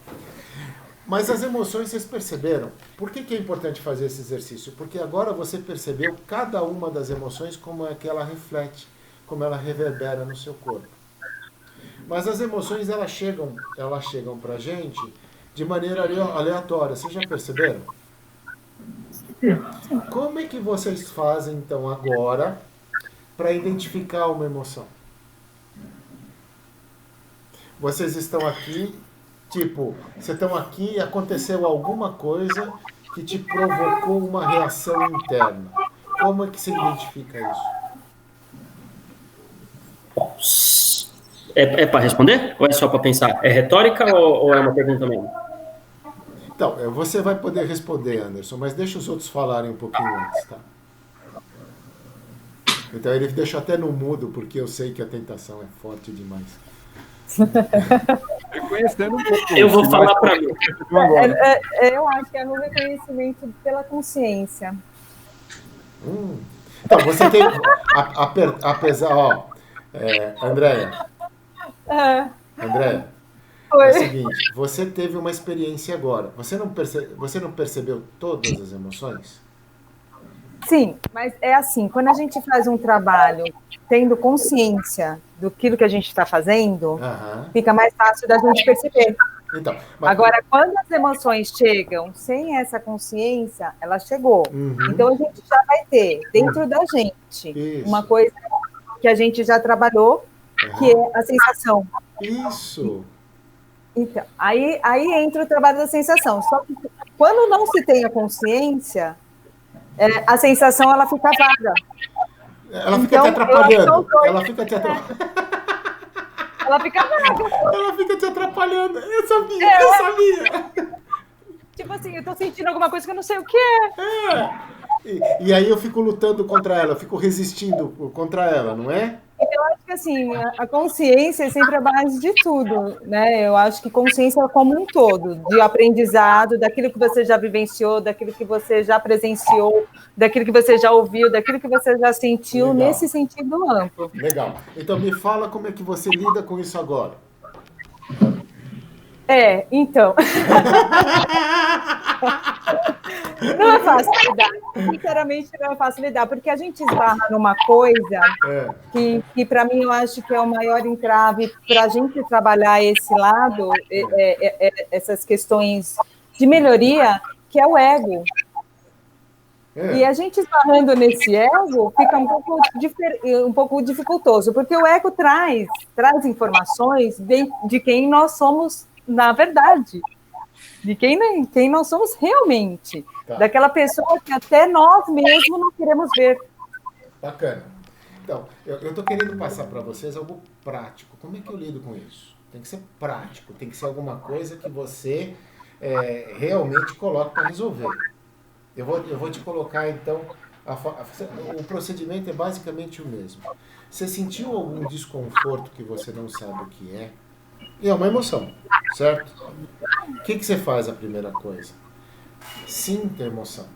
Mas as emoções, vocês perceberam? Por que é importante fazer esse exercício? Porque agora você percebeu cada uma das emoções, como é que ela reflete, como ela reverbera no seu corpo. Mas as emoções, elas chegam pra gente de maneira aleatória. Vocês já perceberam? Como é que vocês fazem, então, agora, para identificar uma emoção? Vocês estão aqui, tipo, vocês estão aqui e aconteceu alguma coisa que te provocou uma reação interna. Como é que se identifica isso? É para responder? Ou é só para pensar? É retórica ou é uma pergunta mesmo? Então, você vai poder responder, Anderson, mas deixa os outros falarem um pouquinho antes, tá? Então ele deixa até no mudo, porque eu sei que a tentação é forte demais. Reconhecendo um pouco. Eu vou falar para mim. Eu acho que é o reconhecimento pela consciência. Então, você tem... apesar... Andréia, é Oi. o seguinte, você teve uma experiência agora. Você não percebeu todas as emoções? Sim, mas é assim, quando a gente faz um trabalho tendo consciência do que a gente está fazendo, fica mais fácil da gente perceber. Então, Agora, quando as emoções chegam sem essa consciência, ela chegou. Então, a gente já vai ter dentro da gente uma coisa que a gente já trabalhou, que é a sensação. Isso. Então, aí entra o trabalho da sensação. Só que quando não se tem a consciência, a sensação ela fica vaga. Ela fica te atrapalhando. Ela fica te atrapalhando. Ela fica vaga. Ela fica te atrapalhando. Eu sabia. Tipo assim, eu tô sentindo alguma coisa que eu não sei o que é. E aí eu fico lutando contra ela, eu fico resistindo contra ela, não é? Eu acho que assim, a consciência é sempre a base de tudo, né? Eu acho que consciência é como um todo, de aprendizado, daquilo que você já vivenciou, daquilo que você já presenciou, daquilo que você já ouviu, daquilo que você já sentiu, Legal. nesse sentido amplo. Legal. Então me fala como é que você lida com isso agora. Então. Não é fácil lidar. Sinceramente, não é fácil lidar, porque a gente esbarra numa coisa que para mim, eu acho que é o maior entrave para a gente trabalhar esse lado, essas questões de melhoria, que é o ego. E a gente esbarrando nesse ego fica um pouco dificultoso, porque o ego traz informações de quem nós somos na verdade, de quem nós somos realmente, daquela pessoa que até nós mesmos não queremos ver. Bacana. Então, eu estou querendo passar para vocês algo prático. Como é que eu lido com isso? Tem que ser prático, tem que ser alguma coisa que você realmente coloque para resolver. Eu vou te colocar, então, o procedimento é basicamente o mesmo. Você sentiu algum desconforto que você não sabe o que é? E é uma emoção, certo? O que você faz a primeira coisa? Sinta a emoção.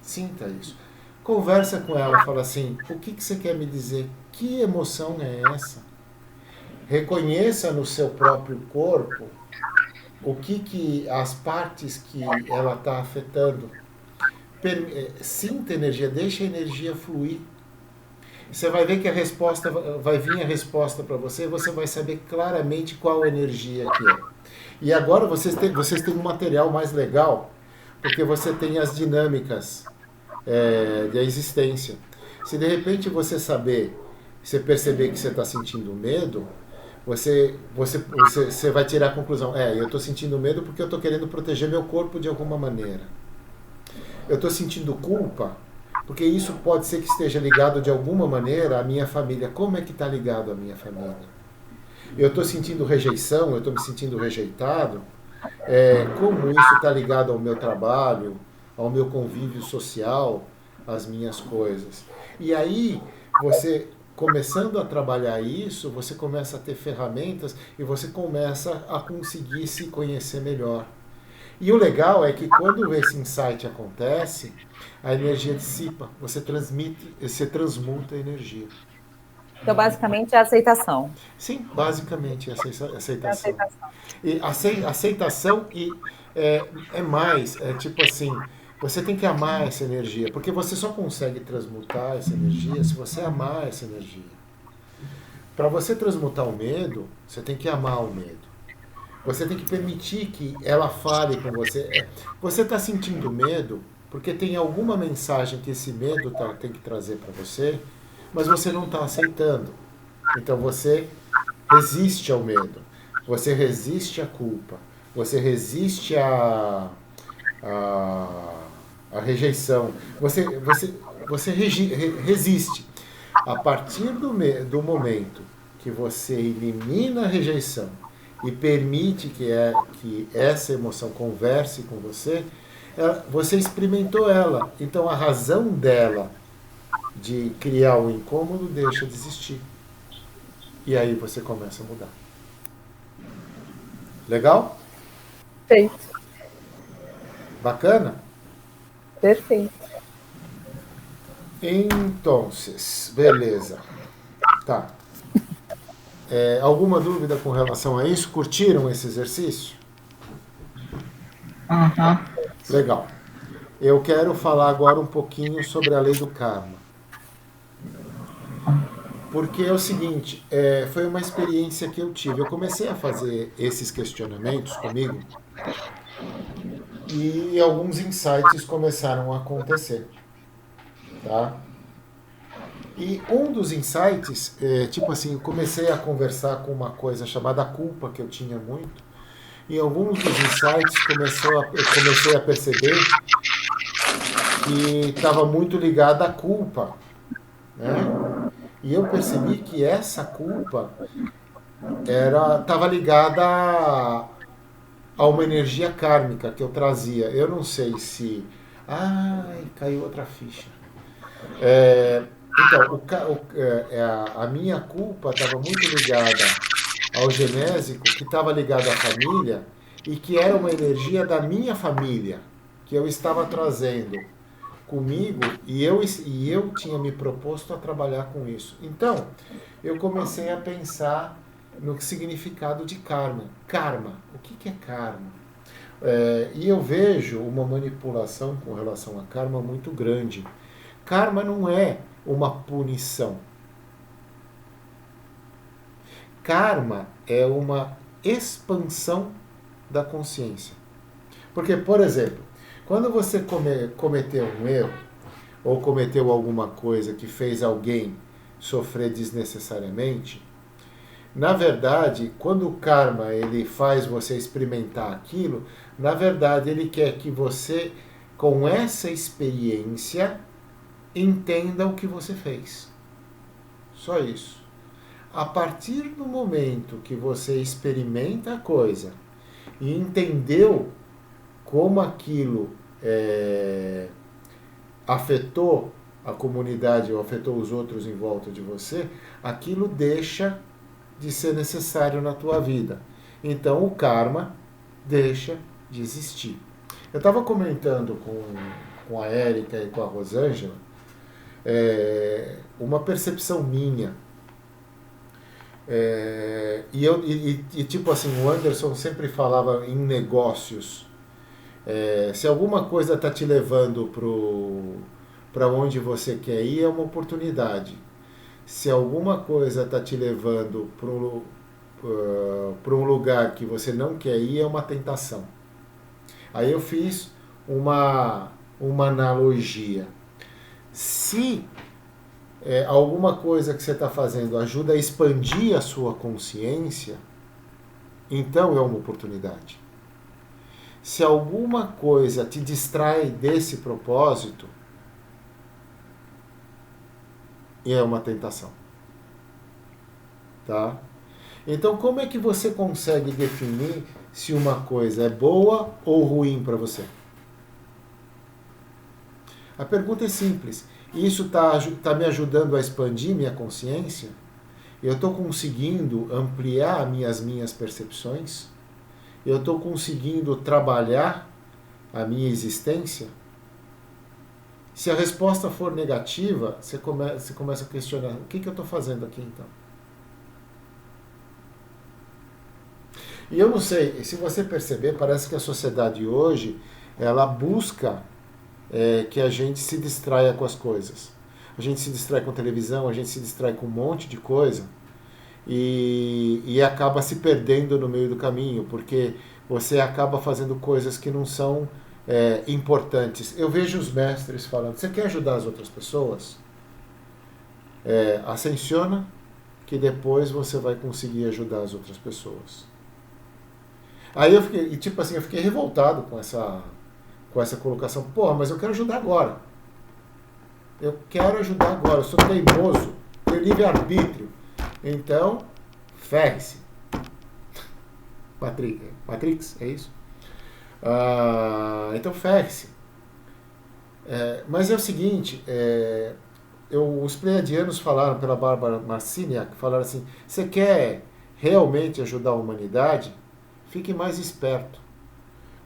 Sinta isso. Conversa com ela, fala assim, o que você quer me dizer? Que emoção é essa? Reconheça no seu próprio corpo as partes que ela está afetando. Sinta a energia, deixa a energia fluir. Você vai ver que vai vir a resposta para você e você vai saber claramente qual energia que é. E agora vocês têm um material mais legal, porque você tem as dinâmicas da existência. Se de repente você perceber que você está sentindo medo, você vai tirar a conclusão, eu estou sentindo medo porque eu estou querendo proteger meu corpo de alguma maneira. Eu estou sentindo culpa, porque isso pode ser que esteja ligado de alguma maneira à minha família. Como é que está ligado à minha família? Eu estou sentindo rejeição, eu estou me sentindo rejeitado. Como isso está ligado ao meu trabalho, ao meu convívio social, às minhas coisas. E aí, você começando a trabalhar isso, você começa a ter ferramentas e você começa a conseguir se conhecer melhor. E o legal é que quando esse insight acontece, a energia dissipa, você transmuta a energia. Então, basicamente, é a aceitação. Sim, basicamente, aceitação. Aceitação. E aceitação é mais, tipo assim, você tem que amar essa energia, porque você só consegue transmutar essa energia se você amar essa energia. Para você transmutar o medo, você tem que amar o medo. Você tem que permitir que ela fale com você. Você está sentindo medo porque tem alguma mensagem que esse medo tem que trazer para você, mas você não está aceitando. Então você resiste ao medo, você resiste à culpa, você resiste à rejeição, você resiste. A partir do momento que você elimina a rejeição e permite que essa emoção converse com você, você experimentou ela. Então a razão dela de criar o incômodo deixa de existir. E aí você começa a mudar. Legal? Perfeito. Bacana? Perfeito. Então, beleza. Tá. Alguma dúvida com relação a isso? Curtiram esse exercício? Legal. Eu quero falar agora um pouquinho sobre a lei do karma. Porque é o seguinte, foi uma experiência que eu tive. Eu comecei a fazer esses questionamentos comigo e alguns insights começaram a acontecer. Tá? E um dos insights, tipo assim, eu comecei a conversar com uma coisa chamada culpa, que eu tinha muito, e alguns dos insights eu comecei a perceber que estava muito ligado à culpa, né? E eu percebi que essa culpa estava ligada a uma energia kármica que eu trazia. Eu não sei se... Ai, caiu outra ficha. Então, a minha culpa estava muito ligada ao genésico, que estava ligado à família, e que era uma energia da minha família, que eu estava trazendo comigo, e eu tinha me proposto a trabalhar com isso. Então, eu comecei a pensar no significado de karma. Karma, o que é karma? E eu vejo uma manipulação com relação a karma muito grande. Karma não é uma punição. Karma é uma expansão da consciência. Porque, por exemplo, quando você cometeu um erro, ou cometeu alguma coisa que fez alguém sofrer desnecessariamente, na verdade, quando o karma ele faz você experimentar aquilo, na verdade ele quer que você, com essa experiência, entenda o que você fez. Só isso. A partir do momento que você experimenta a coisa e entendeu como aquilo afetou a comunidade ou afetou os outros em volta de você, aquilo deixa de ser necessário na tua vida. Então o karma deixa de existir. Eu estava comentando com a Érica e com a Rosângela uma percepção minha. E tipo assim, o Anderson sempre falava em negócios. Se alguma coisa está te levando para onde você quer ir, é uma oportunidade. Se alguma coisa está te levando para um lugar que você não quer ir, é uma tentação. Aí eu fiz uma analogia. Se alguma coisa que você está fazendo ajuda a expandir a sua consciência, então é uma oportunidade. Se alguma coisa te distrai desse propósito, é uma tentação. Tá? Então, como é que você consegue definir se uma coisa é boa ou ruim para você? A pergunta é simples. Isso está me ajudando a expandir minha consciência? Eu estou conseguindo ampliar as minhas percepções? Eu estou conseguindo trabalhar a minha existência? Se a resposta for negativa, você começa a questionar, o que eu estou fazendo aqui então? E eu não sei, se você perceber, parece que a sociedade hoje, ela busca que a gente se distraia com as coisas. A gente se distrai com televisão, a gente se distrai com um monte de coisa e acaba se perdendo no meio do caminho, porque você acaba fazendo coisas que não são importantes. Eu vejo os mestres falando, você quer ajudar as outras pessoas? Ascensiona, que depois você vai conseguir ajudar as outras pessoas. Aí eu fiquei revoltado com essa colocação. Porra, mas eu quero ajudar agora. Eu quero ajudar agora. Eu sou teimoso, tenho livre-arbítrio. Então, ferre-se. Matrix, é isso? Então, ferre-se. Mas é o seguinte, os pleiadianos falaram, pela Bárbara Marciniak, falaram assim, você quer realmente ajudar a humanidade? Fique mais esperto.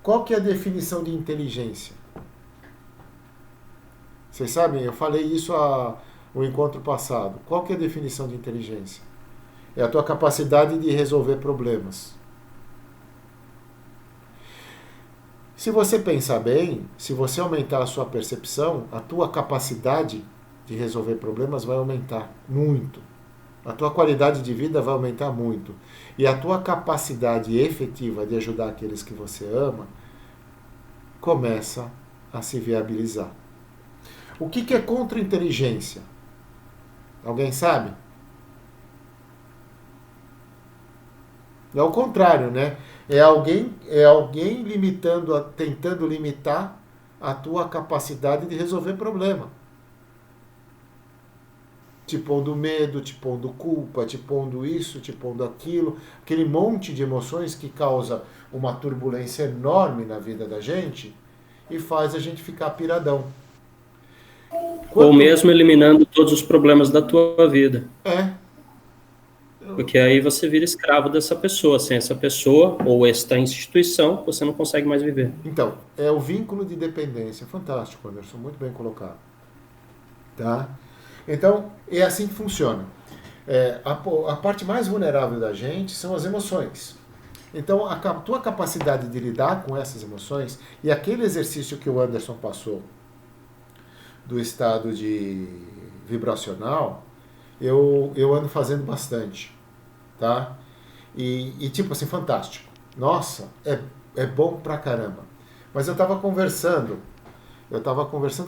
Qual que é a definição de inteligência? Vocês sabem, eu falei isso no encontro passado. Qual que é a definição de inteligência? É a tua capacidade de resolver problemas. Se você pensar bem, se você aumentar a sua percepção, a tua capacidade de resolver problemas vai aumentar muito. A tua qualidade de vida vai aumentar muito. E a tua capacidade efetiva de ajudar aqueles que você ama começa a se viabilizar. O que é contra-inteligência? Alguém sabe? É o contrário, né? É alguém tentando limitar a tua capacidade de resolver problema. Te pondo medo, te pondo culpa, te pondo isso, te pondo aquilo. Aquele monte de emoções que causa uma turbulência enorme na vida da gente e faz a gente ficar piradão. Ou mesmo eliminando todos os problemas da tua vida. Porque aí você vira escravo dessa pessoa. Sem essa pessoa ou esta instituição, você não consegue mais viver. Então, é o vínculo de dependência. Fantástico, Anderson. Muito bem colocado. Tá? Então, é assim que funciona. A parte mais vulnerável da gente são as emoções. Então, a tua capacidade de lidar com essas emoções e aquele exercício que o Anderson passou do estado de vibracional, eu ando fazendo bastante, tá? E tipo assim, fantástico. Nossa, é bom pra caramba. Mas eu tava conversando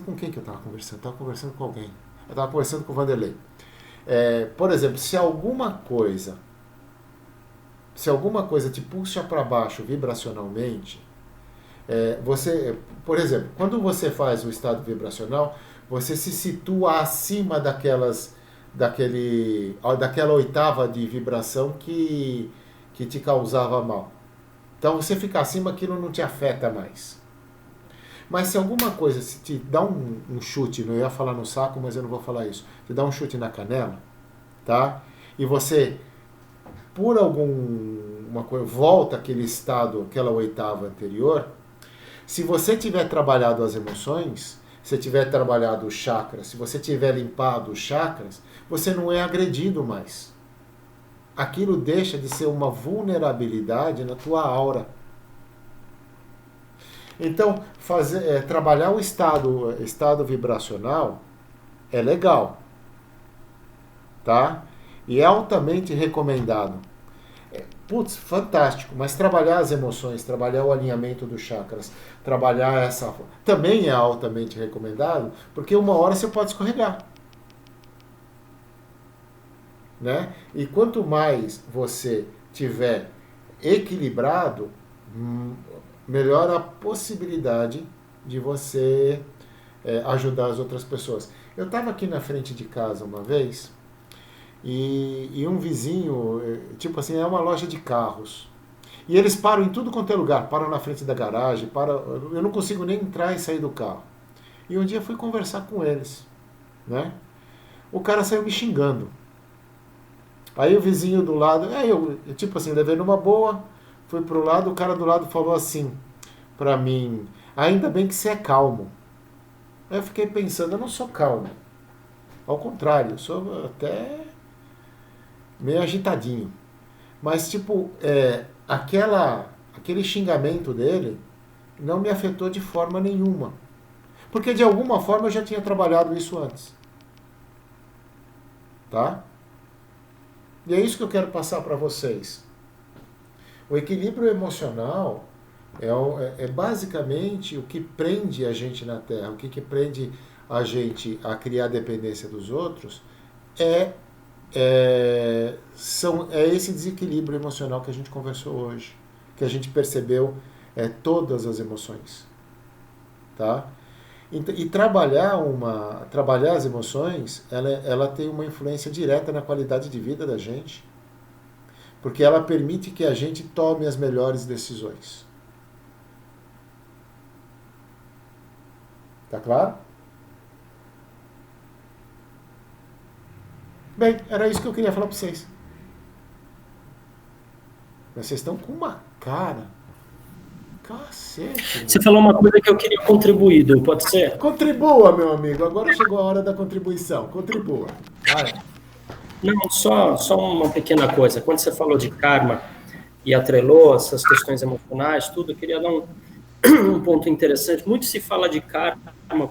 com quem que eu tava conversando? Eu tava conversando com alguém. Eu tava conversando com o Vanderlei. Por exemplo, se alguma coisa te puxa para baixo vibracionalmente, por exemplo, quando você faz o estado vibracional, você se situa acima daquela oitava de vibração que te causava mal. Então você fica acima, aquilo não te afeta mais. Mas se alguma coisa te dá um chute, não ia falar no saco, mas eu não vou falar isso, te dá um chute na canela, tá? E você, por alguma coisa, volta àquele estado, aquela oitava anterior, se você tiver trabalhado as emoções, se tiver trabalhado os chakras, se você tiver limpado os chakras, você não é agredido mais. Aquilo deixa de ser uma vulnerabilidade na tua aura. Então, trabalhar o estado vibracional é legal, tá? E é altamente recomendado. Putz, fantástico, mas trabalhar as emoções, trabalhar o alinhamento dos chakras, trabalhar também é altamente recomendado, porque uma hora você pode escorregar, né? E quanto mais você tiver equilibrado, melhor a possibilidade de você ajudar as outras pessoas. Eu estava aqui na frente de casa uma vez e um vizinho, tipo assim, é uma loja de carros. E eles param em tudo quanto é lugar, param na frente da garagem, eu não consigo nem entrar e sair do carro. E um dia eu fui conversar com eles, né? O cara saiu me xingando. Aí o vizinho do lado, eu tipo assim, levei numa boa, fui pro lado, o cara do lado falou assim pra mim, ainda bem que você é calmo. Aí eu fiquei pensando, eu não sou calmo. Ao contrário, eu sou até meio agitadinho. Mas, tipo, aquele xingamento dele não me afetou de forma nenhuma. Porque, de alguma forma, eu já tinha trabalhado isso antes. Tá? E é isso que eu quero passar para vocês. O equilíbrio emocional é basicamente o que prende a gente na Terra, o que prende a gente a criar dependência dos outros é esse desequilíbrio emocional que a gente conversou hoje, que a gente percebeu todas as emoções, tá? E trabalhar as emoções, ela tem uma influência direta na qualidade de vida da gente, porque ela permite que a gente tome as melhores decisões. Tá claro? Bem, era isso que eu queria falar para vocês. Mas vocês estão com uma cara. Cacete. Você falou uma coisa que eu queria contribuir, Du, pode ser? Contribua, meu amigo. Agora chegou a hora da contribuição. Contribua. Vai. Não, só uma pequena coisa. Quando você falou de karma e atrelou essas questões emocionais, tudo, eu queria dar um ponto interessante. Muito se fala de karma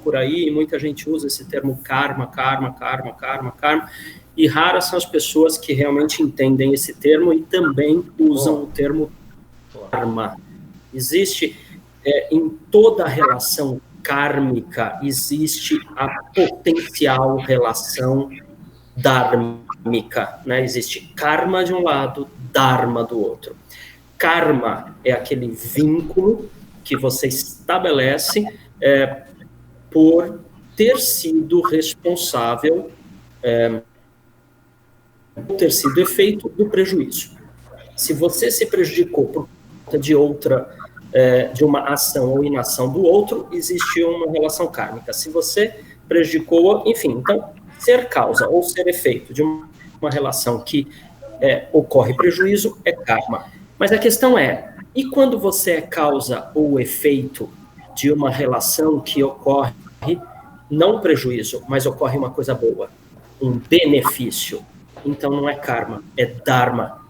por aí, muita gente usa esse termo karma, e raras são as pessoas que realmente entendem esse termo e também usam o termo karma. Existe, em toda relação kármica, existe a potencial relação dharmica, né? Existe karma de um lado, dharma do outro. Karma é aquele vínculo que você estabelece por ter sido responsável, por ter sido efeito do prejuízo. Se você se prejudicou por conta de uma ação ou inação do outro, existe uma relação kármica. Se você prejudicou, enfim, então, ser causa ou ser efeito de uma relação que ocorre prejuízo é karma. Mas a questão e quando você é causa ou efeito de uma relação que ocorre não prejuízo, mas ocorre uma coisa boa, um benefício, então não é karma, é dharma.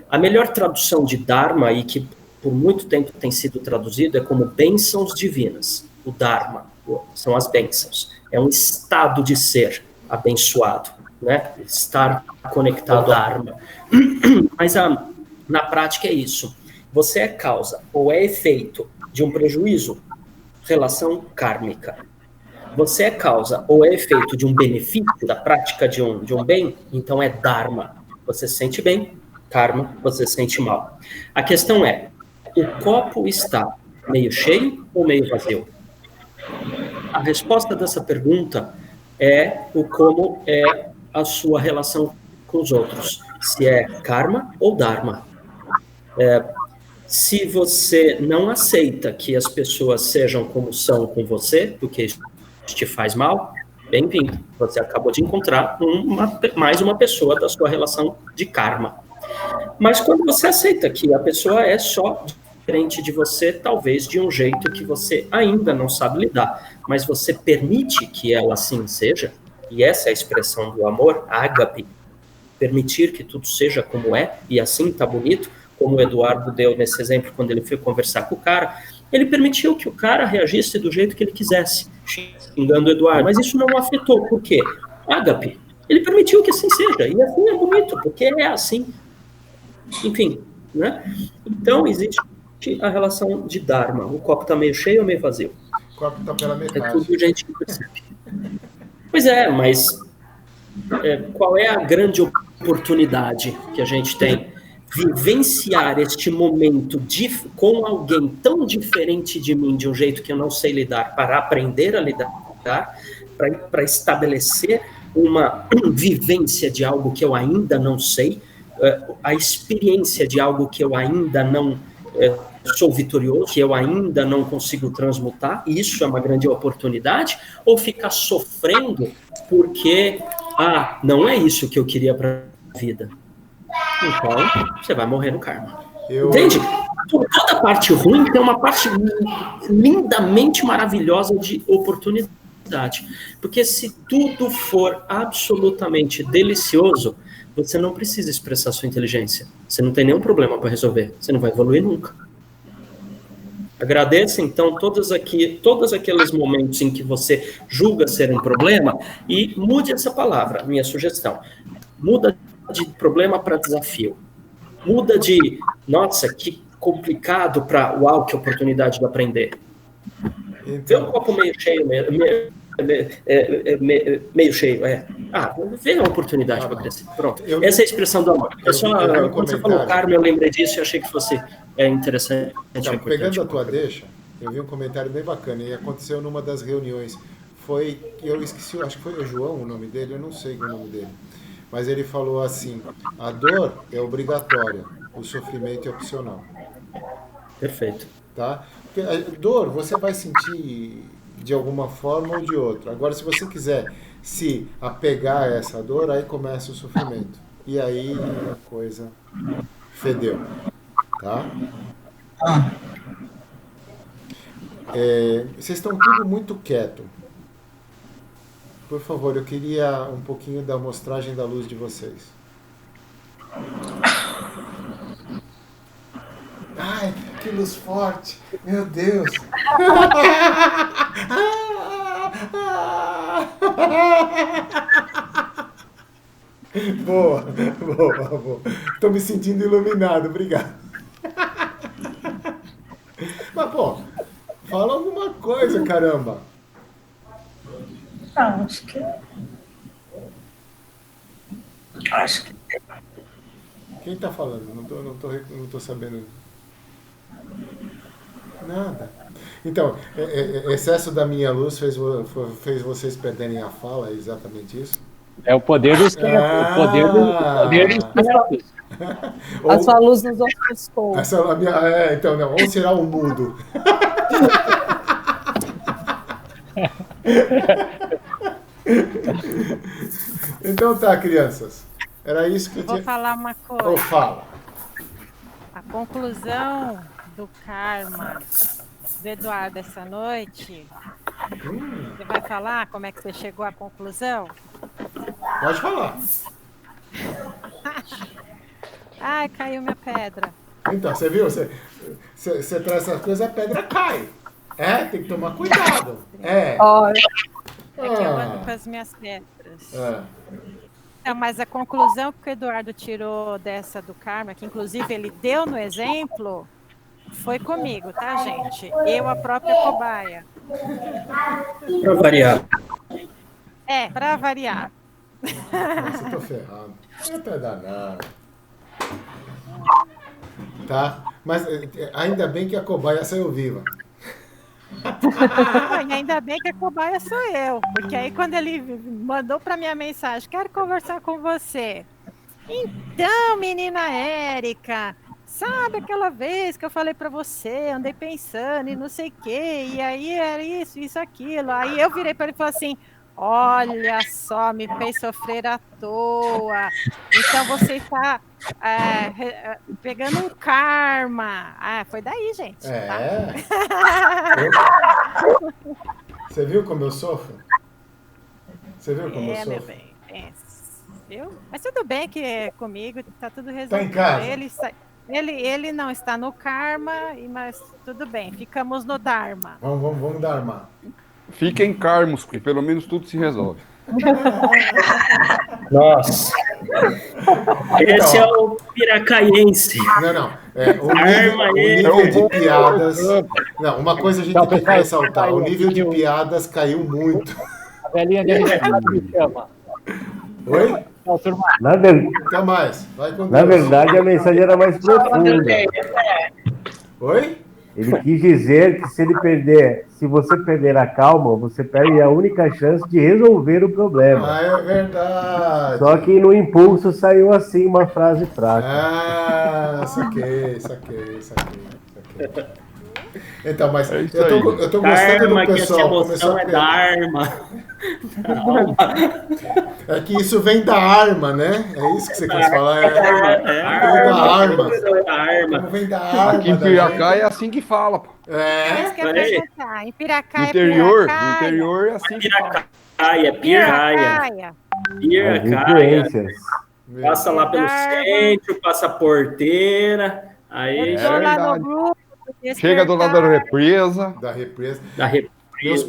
A melhor tradução de dharma, e que por muito tempo tem sido traduzido, é como bênçãos divinas. O dharma são as bênçãos. É um estado de ser abençoado, né? Estar conectado ao dharma. Mas na prática é isso. Você é causa ou é efeito de um prejuízo, relação kármica. Você é causa ou é efeito de um benefício, da prática de um bem, então é dharma. Você se sente bem, karma, você se sente mal. A questão o copo está meio cheio ou meio vazio? A resposta dessa pergunta é como é a sua relação com os outros. Se é karma ou dharma. Se você não aceita que as pessoas sejam como são com você, porque isso te faz mal, bem-vindo. Você acabou de encontrar mais uma pessoa da sua relação de karma. Mas quando você aceita que a pessoa é só diferente de você, talvez de um jeito que você ainda não sabe lidar, mas você permite que ela assim seja, e essa é a expressão do amor, ágape, permitir que tudo seja como é, e assim tá bonito, como o Eduardo deu nesse exemplo quando ele foi conversar com o cara, ele permitiu que o cara reagisse do jeito que ele quisesse, xingando o Eduardo, mas isso não o afetou, por quê? Ágape, ele permitiu que assim seja, e assim é bonito, porque é assim. Enfim, né? Então existe a relação de dharma, o copo está meio cheio ou meio vazio? O copo está pela metade. É tudo que a gente percebe. Pois mas qual é a grande oportunidade que a gente tem? Vivenciar este momento com alguém tão diferente de mim, de um jeito que eu não sei lidar, para aprender a lidar, para estabelecer uma vivência de algo que eu ainda não sei, a experiência de algo que eu ainda não sou vitorioso, que eu ainda não consigo transmutar, e isso é uma grande oportunidade, ou ficar sofrendo porque, não é isso que eu queria para a vida. Então, você vai morrer no karma. Entende? Toda parte ruim tem uma parte lindamente maravilhosa de oportunidade. felicidade. Porque se tudo for absolutamente delicioso, você não precisa expressar sua inteligência. Você não tem nenhum problema para resolver. Você não vai evoluir nunca. Agradeça, então, todos aqueles momentos em que você julga ser um problema e mude essa palavra, minha sugestão. Muda de problema para desafio. Muda de, nossa, que complicado, para, uau, que oportunidade de aprender. Vê um copo meio cheio, meio cheio, vê a oportunidade para crescer. Pronto. Essa é a expressão do amor. Quando você falou karma, eu lembrei disso e achei que fosse interessante. Então, pegando a tua deixa, eu vi um comentário bem bacana e aconteceu numa das reuniões. Eu esqueci, acho que foi o João o nome dele, eu não sei o nome dele. Mas ele falou assim, a dor é obrigatória, o sofrimento é opcional. Perfeito. Tá? Porque a dor você vai sentir de alguma forma ou de outra. Agora, se você quiser se apegar a essa dor, aí começa o sofrimento. E aí a coisa fedeu. Tá? Vocês estão tudo muito quieto. Por favor, eu queria um pouquinho da amostragem da luz de vocês. Ai, que luz forte! Meu Deus! Boa. Estou me sentindo iluminado, obrigado. Mas, pô, fala alguma coisa, caramba. Não, acho que Quem tá falando? Não tô sabendo. Nada. Então, excesso da minha luz fez vocês perderem a fala, é exatamente isso? É o poder dos tempos, o poder dos tempos. A sua luz nos ofuscou. Então, não, ou será o mudo? Então tá, crianças. Era isso que eu tinha... Vou falar uma coisa. Ou fala. A conclusão do karma do Eduardo essa noite. Você vai falar como é que você chegou à conclusão? Pode falar. Ai, caiu minha pedra. Então, você viu? Você traz essas coisas, a pedra cai. Tem que tomar cuidado. Olha, É que eu ando com as minhas pedras. Não, mas a conclusão que o Eduardo tirou dessa do karma, que inclusive ele deu no exemplo, foi comigo, tá, gente? Eu, a própria cobaia. Para variar. Para variar. Nossa, eu tô ferrado. Tá danado. Tá? Mas ainda bem que a cobaia saiu viva. E ainda bem que a cobaia sou eu, porque aí quando ele mandou para minha mensagem, quero conversar com você. Então, menina Érica, sabe aquela vez que eu falei para você, andei pensando e não sei o quê, e aí era isso, aquilo. Aí eu virei para ele e falei assim, olha só, me fez sofrer à toa. Então você está pegando um karma. Foi daí, gente. Tá? Você viu como eu sofro? Você viu como eu sofro? Meu bem. Viu? Mas tudo bem que comigo tá tudo resolvido. Tá em casa? Ele não está no karma, mas tudo bem, ficamos no dharma. Vamos dharma. Fiquem calmos, que pelo menos tudo se resolve. Nossa. Esse é o piracaiense. Não. O nível de piadas... Não, uma coisa a gente tem que ressaltar. O nível de piadas caiu muito. A velhinha dele me chama. Oi? Até mais. Vai com Deus. Na verdade, a mensagem era mais profunda. Oi? Ele quis dizer que se você perder a calma, você perde a única chance de resolver o problema. É verdade. Só que no impulso saiu assim uma frase fraca. Saquei. Então, mas É isso eu tô gostando Dharma, do que pessoal. essa Começou emoção a é Dharma. É que isso vem da arma, né? É isso que você quis falar. Vem da arma. Como vem da arma. Aqui em da Piracá gente. é assim que fala, pô. É isso que eu ia perguntar. Em Piracá No é interior, Piracaia. no interior é assim que fala. Piracaia. Piracaia. As influências. Passa lá pelo centro, passa a porteira, aí Eu tô lá verdade. no grupo. Chega do lado da represa. Da represa. da represa. Meus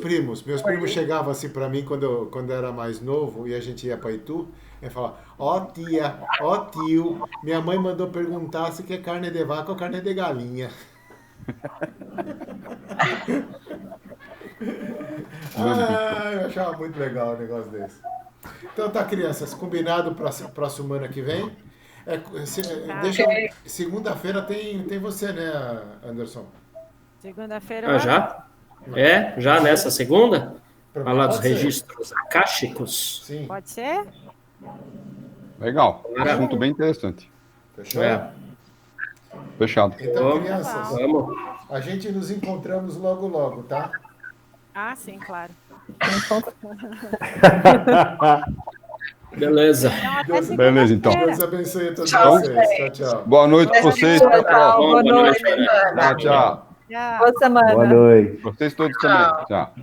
primos chegavam assim pra mim quando eu era mais novo e a gente ia pra Itu, e falava, ó tia, ó tio, minha mãe mandou perguntar se quer carne de vaca ou carne de galinha. Eu achava muito legal um negócio desse. Então tá, crianças, combinado pra próxima semana que vem. Segunda-feira tem você, né, Anderson? Segunda-feira. Ah, já? Já nessa segunda? Pra Falar dos pode ser. registros akáshicos. Sim. Pode ser? Legal. Maravilha. Assunto bem interessante. Fechou? Fechado. Então, crianças, Vamos. a gente nos encontramos logo, logo, tá? Ah, sim, claro. Beleza. Beleza, então. Deus abençoe a todos Tchau, vocês. Tchau, tchau. Boa noite pra vocês. Tchau, tchau. Boa noite. Tchau, tchau. Tchau. Boa noite. Vocês todos também. Tchau.